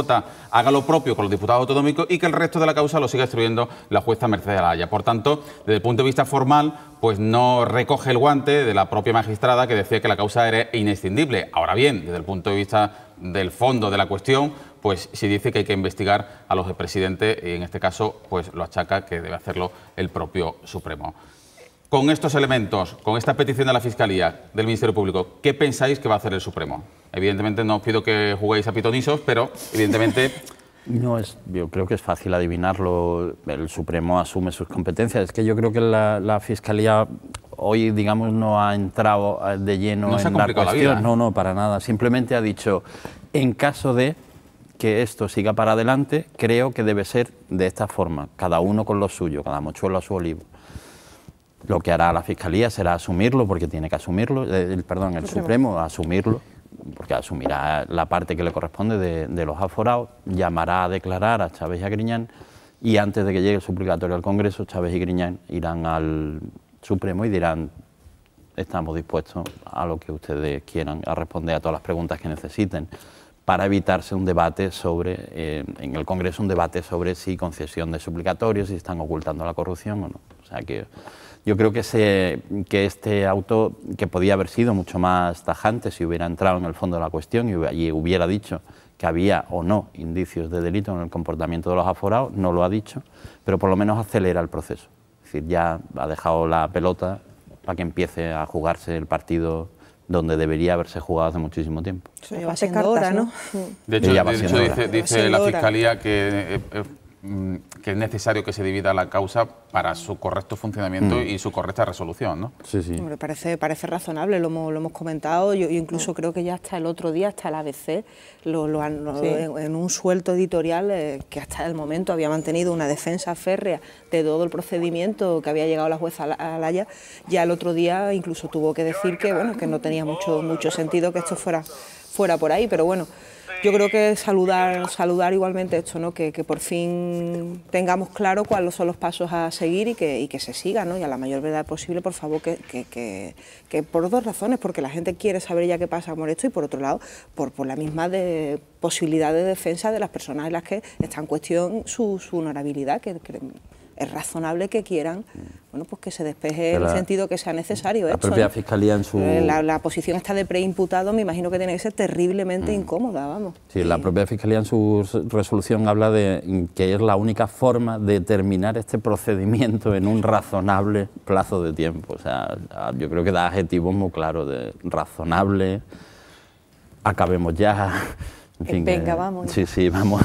haga lo propio con los diputados autonómicos y que el resto de la causa lo siga instruyendo la jueza Mercedes Alaya. Por tanto, desde el punto de vista formal, pues no recoge el guante de la propia magistrada que decía que la causa era inescindible. Ahora bien, desde el punto de vista del fondo de la cuestión, pues sí dice que hay que investigar a los expresidentes y en este caso pues lo achaca que debe hacerlo el propio Supremo. Con estos elementos, con esta petición de la Fiscalía, del Ministerio Público, ¿qué pensáis que va a hacer el Supremo? Evidentemente no os pido que juguéis a pitonisos, pero evidentemente... Yo creo que es fácil adivinarlo, el Supremo asume sus competencias, es que yo creo que la Fiscalía hoy, digamos, no ha entrado de lleno en la cuestión, no, para nada, simplemente ha dicho, en caso de que esto siga para adelante, creo que debe ser de esta forma, cada uno con lo suyo, cada mochuelo a su olivo. Lo que hará la Fiscalía será asumirlo, porque tiene que asumirlo, el Supremo asumirlo, porque asumirá la parte que le corresponde de los aforados, llamará a declarar a Chávez y a Griñán y antes de que llegue el suplicatorio al Congreso, Chávez y Griñán irán al Supremo y dirán estamos dispuestos a lo que ustedes quieran, a responder a todas las preguntas que necesiten, para evitarse un debate en el Congreso, un debate sobre si concesión de suplicatorios, si están ocultando la corrupción o no. O sea que yo creo que este auto, que podía haber sido mucho más tajante si hubiera entrado en el fondo de la cuestión y hubiera dicho que había o no indicios de delito en el comportamiento de los aforados, no lo ha dicho, pero por lo menos acelera el proceso. Es decir, ya ha dejado la pelota para que empiece a jugarse el partido donde debería haberse jugado hace muchísimo tiempo. Eso lleva siendo hora, ¿no? De hecho dice la Fiscalía que que es necesario que se divida la causa para su correcto funcionamiento y su correcta resolución, ¿no? Sí, sí. Me parece razonable, lo hemos comentado. Yo incluso creo que ya hasta el otro día, hasta el ABC, en un suelto editorial que hasta el momento había mantenido una defensa férrea de todo el procedimiento que había llegado la jueza Alaya, ya el otro día incluso tuvo que decir que, bueno, que no tenía mucho sentido que esto fuera por ahí, pero bueno. Yo creo que saludar igualmente esto, ¿no? Que por fin tengamos claro cuáles son los pasos a seguir y que se sigan, ¿no? Y a la mayor brevedad posible, por favor, que por dos razones, porque la gente quiere saber ya qué pasa con esto y por otro lado, por la misma posibilidad de defensa de las personas en las que está en cuestión su honorabilidad, que es razonable que quieran, bueno, pues que se despeje en el sentido que sea necesario. La propia Fiscalía en su... La posición esta de preimputado me imagino que tiene que ser terriblemente incómoda, vamos. Sí, la propia Fiscalía en su resolución habla de que es la única forma de terminar este procedimiento en un razonable plazo de tiempo. O sea, yo creo que da adjetivos muy claros de razonable, acabemos ya... En fin, venga, vamos. Sí, vamos.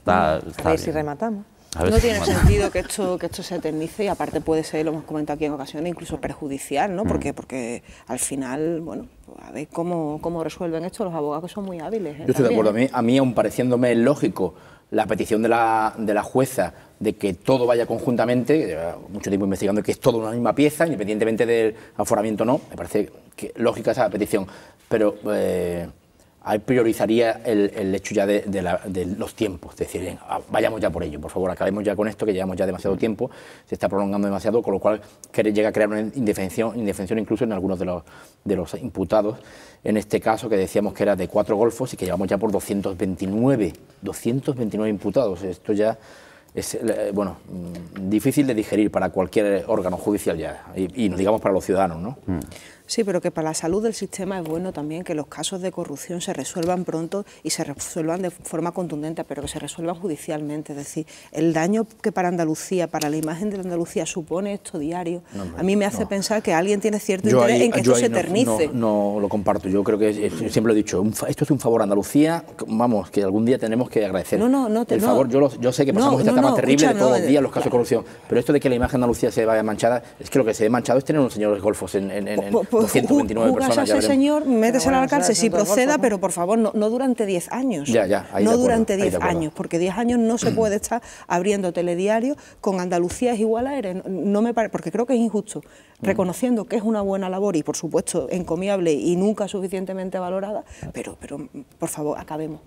A ver si rematamos. No tiene sentido que esto se eternice y aparte puede ser, lo hemos comentado aquí en ocasiones, incluso perjudicial, ¿no? Porque al final, bueno, a ver cómo resuelven esto los abogados, que son muy hábiles. Yo estoy de acuerdo. A mí, aun pareciéndome lógico la petición de la jueza de que todo vaya conjuntamente, lleva mucho tiempo investigando que es todo una misma pieza, independientemente del aforamiento o no, me parece que lógica esa petición, pero... ahí priorizaría el hecho ya de los tiempos, es decir, vayamos ya por ello, por favor, acabemos ya con esto, que llevamos ya demasiado tiempo, se está prolongando demasiado, con lo cual llega a crear una indefensión incluso en algunos de los imputados, en este caso que decíamos que era de 4 golfos y que llevamos ya por 229 imputados, esto ya es, bueno, difícil de digerir para cualquier órgano judicial ya, y no digamos para los ciudadanos, ¿no? Sí, pero que para la salud del sistema es bueno también que los casos de corrupción se resuelvan pronto y se resuelvan de forma contundente, pero que se resuelvan judicialmente. Es decir, el daño que para Andalucía, para la imagen de Andalucía supone esto diario, a mí me hace pensar que alguien tiene cierto interés en que esto se eternice. No lo comparto, yo creo que siempre lo he dicho, esto es un favor a Andalucía, vamos, que algún día tenemos que agradecer. El favor, yo sé que pasamos esta etapa terrible de todos los días los casos de corrupción, pero esto de que la imagen de Andalucía se vaya manchada, es que lo que se ve manchado es tener unos señores golfos en 229 personas. A ese señor, méteselo a la cárcel si proceda, pero por favor, no durante 10 años. No durante 10 años, porque 10 años no se puede estar abriendo telediarios con Andalucía es igual a ERE. No me parece, porque creo que es injusto, reconociendo que es una buena labor y, por supuesto, encomiable y nunca suficientemente valorada, pero por favor, acabemos.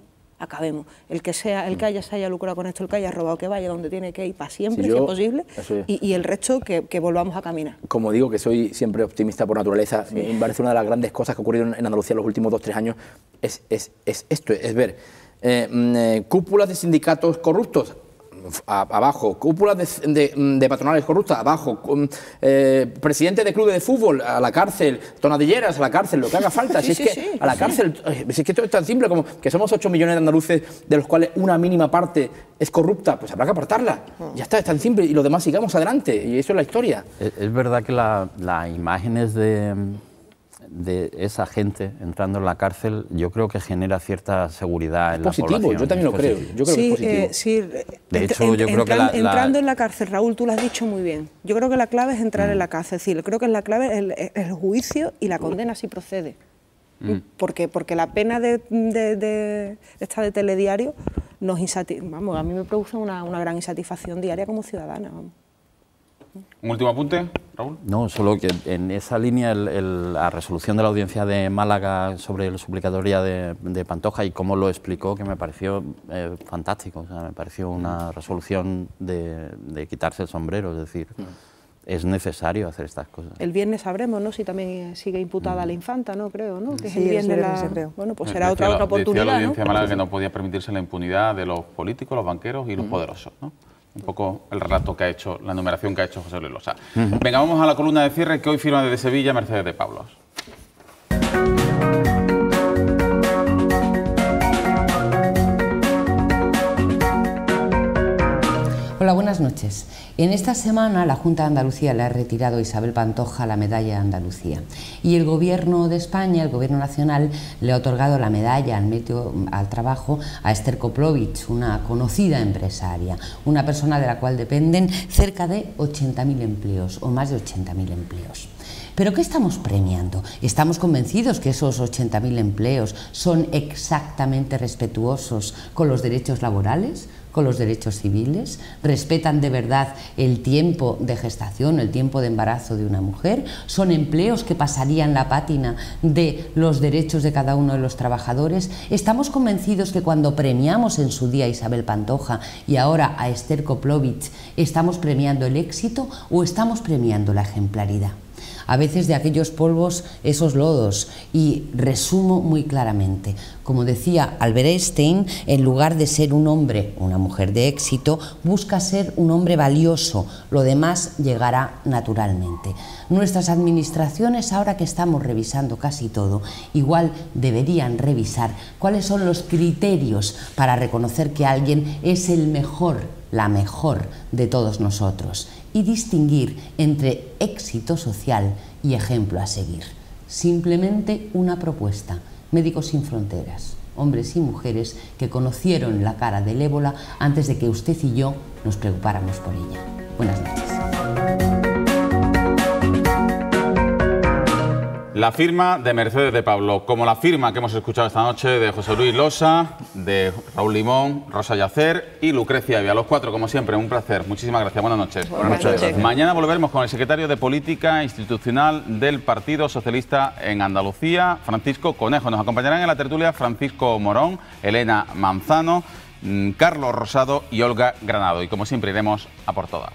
El que se haya lucrado con esto, el que haya robado, que vaya donde tiene que ir para siempre, si es posible, y el resto que volvamos a caminar. Como digo, que soy siempre optimista por naturaleza, me parece una de las grandes cosas que ha ocurrido en Andalucía en los últimos 2-3 años, es esto, es ver cúpulas de sindicatos corruptos, abajo, cúpulas de patronales corruptas, abajo, presidente de clubes de fútbol a la cárcel, tonadilleras a la cárcel, lo que haga falta, a la cárcel, si es que esto es tan simple como que somos 8 millones de andaluces, de los cuales una mínima parte es corrupta, pues habrá que apartarla, ya está, es tan simple, y los demás sigamos adelante, y eso es la historia. Es verdad que las imágenes de esa gente entrando en la cárcel, yo creo que genera cierta seguridad en la población. Yo también lo creo. Yo creo que es positivo. Sí, de hecho, yo creo que entrando en la cárcel, Raúl, tú lo has dicho muy bien. Yo creo que la clave es entrar en la cárcel. Es decir, creo que la clave es el juicio y la condena si procede. Porque la pena de esta de telediario nos a mí me produce una gran insatisfacción diaria como ciudadana. Vamos. ¿Un último apunte, Raúl? No, solo que en esa línea la resolución de la audiencia de Málaga sobre la suplicatoria de Pantoja y cómo lo explicó, que me pareció fantástico, o sea, me pareció una resolución de quitarse el sombrero, es decir, es necesario hacer estas cosas. El viernes sabremos, ¿no?, si también sigue imputada la infanta, ¿no? Creo, ¿no? Que es sí, el viernes creo. Bueno, pues será otra oportunidad, decía la audiencia ¿no? de Málaga que no podía permitirse la impunidad de los políticos, los banqueros y los poderosos, ¿no? Un poco el relato que ha hecho, la enumeración que ha hecho José Luis Losa. Venga, vamos a la columna de cierre que hoy firma desde Sevilla Mercedes de Pablos. Hola, buenas noches. En esta semana la Junta de Andalucía le ha retirado a Isabel Pantoja la medalla de Andalucía y el Gobierno de España, el Gobierno Nacional, le ha otorgado la medalla al mérito al trabajo a Esther Koplovich, una conocida empresaria, una persona de la cual dependen cerca de 80.000 empleos o más de 80.000 empleos. ¿Pero qué estamos premiando? ¿Estamos convencidos que esos 80.000 empleos son exactamente respetuosos con los derechos laborales, con los derechos civiles? ¿Respetan de verdad el tiempo de gestación, el tiempo de embarazo de una mujer? ¿Son empleos que pasarían la pátina de los derechos de cada uno de los trabajadores? ¿Estamos convencidos que cuando premiamos en su día a Isabel Pantoja y ahora a Esther Koplovich, estamos premiando el éxito o estamos premiando la ejemplaridad? A veces de aquellos polvos, esos lodos, y resumo muy claramente. Como decía Albert Einstein, en lugar de ser un hombre o una mujer de éxito, busca ser un hombre valioso, lo demás llegará naturalmente. Nuestras administraciones, ahora que estamos revisando casi todo, igual deberían revisar cuáles son los criterios para reconocer que alguien es el mejor, la mejor de todos nosotros, y distinguir entre éxito social y ejemplo a seguir. Simplemente una propuesta. Médicos Sin Fronteras, hombres y mujeres que conocieron la cara del ébola antes de que usted y yo nos preocupáramos por ella. Buenas noches. La firma de Mercedes de Pablo, como la firma que hemos escuchado esta noche de José Luis Losa, de Raúl Limón, Rosa Yacer y Lucrecia Evia. Los cuatro, como siempre, un placer. Muchísimas gracias. Buenas noches. Buenas noches. Mañana volveremos con el secretario de Política Institucional del Partido Socialista en Andalucía, Francisco Conejo. Nos acompañarán en la tertulia Francisco Morón, Elena Manzano, Carlos Rosado y Olga Granado. Y como siempre iremos a por todas.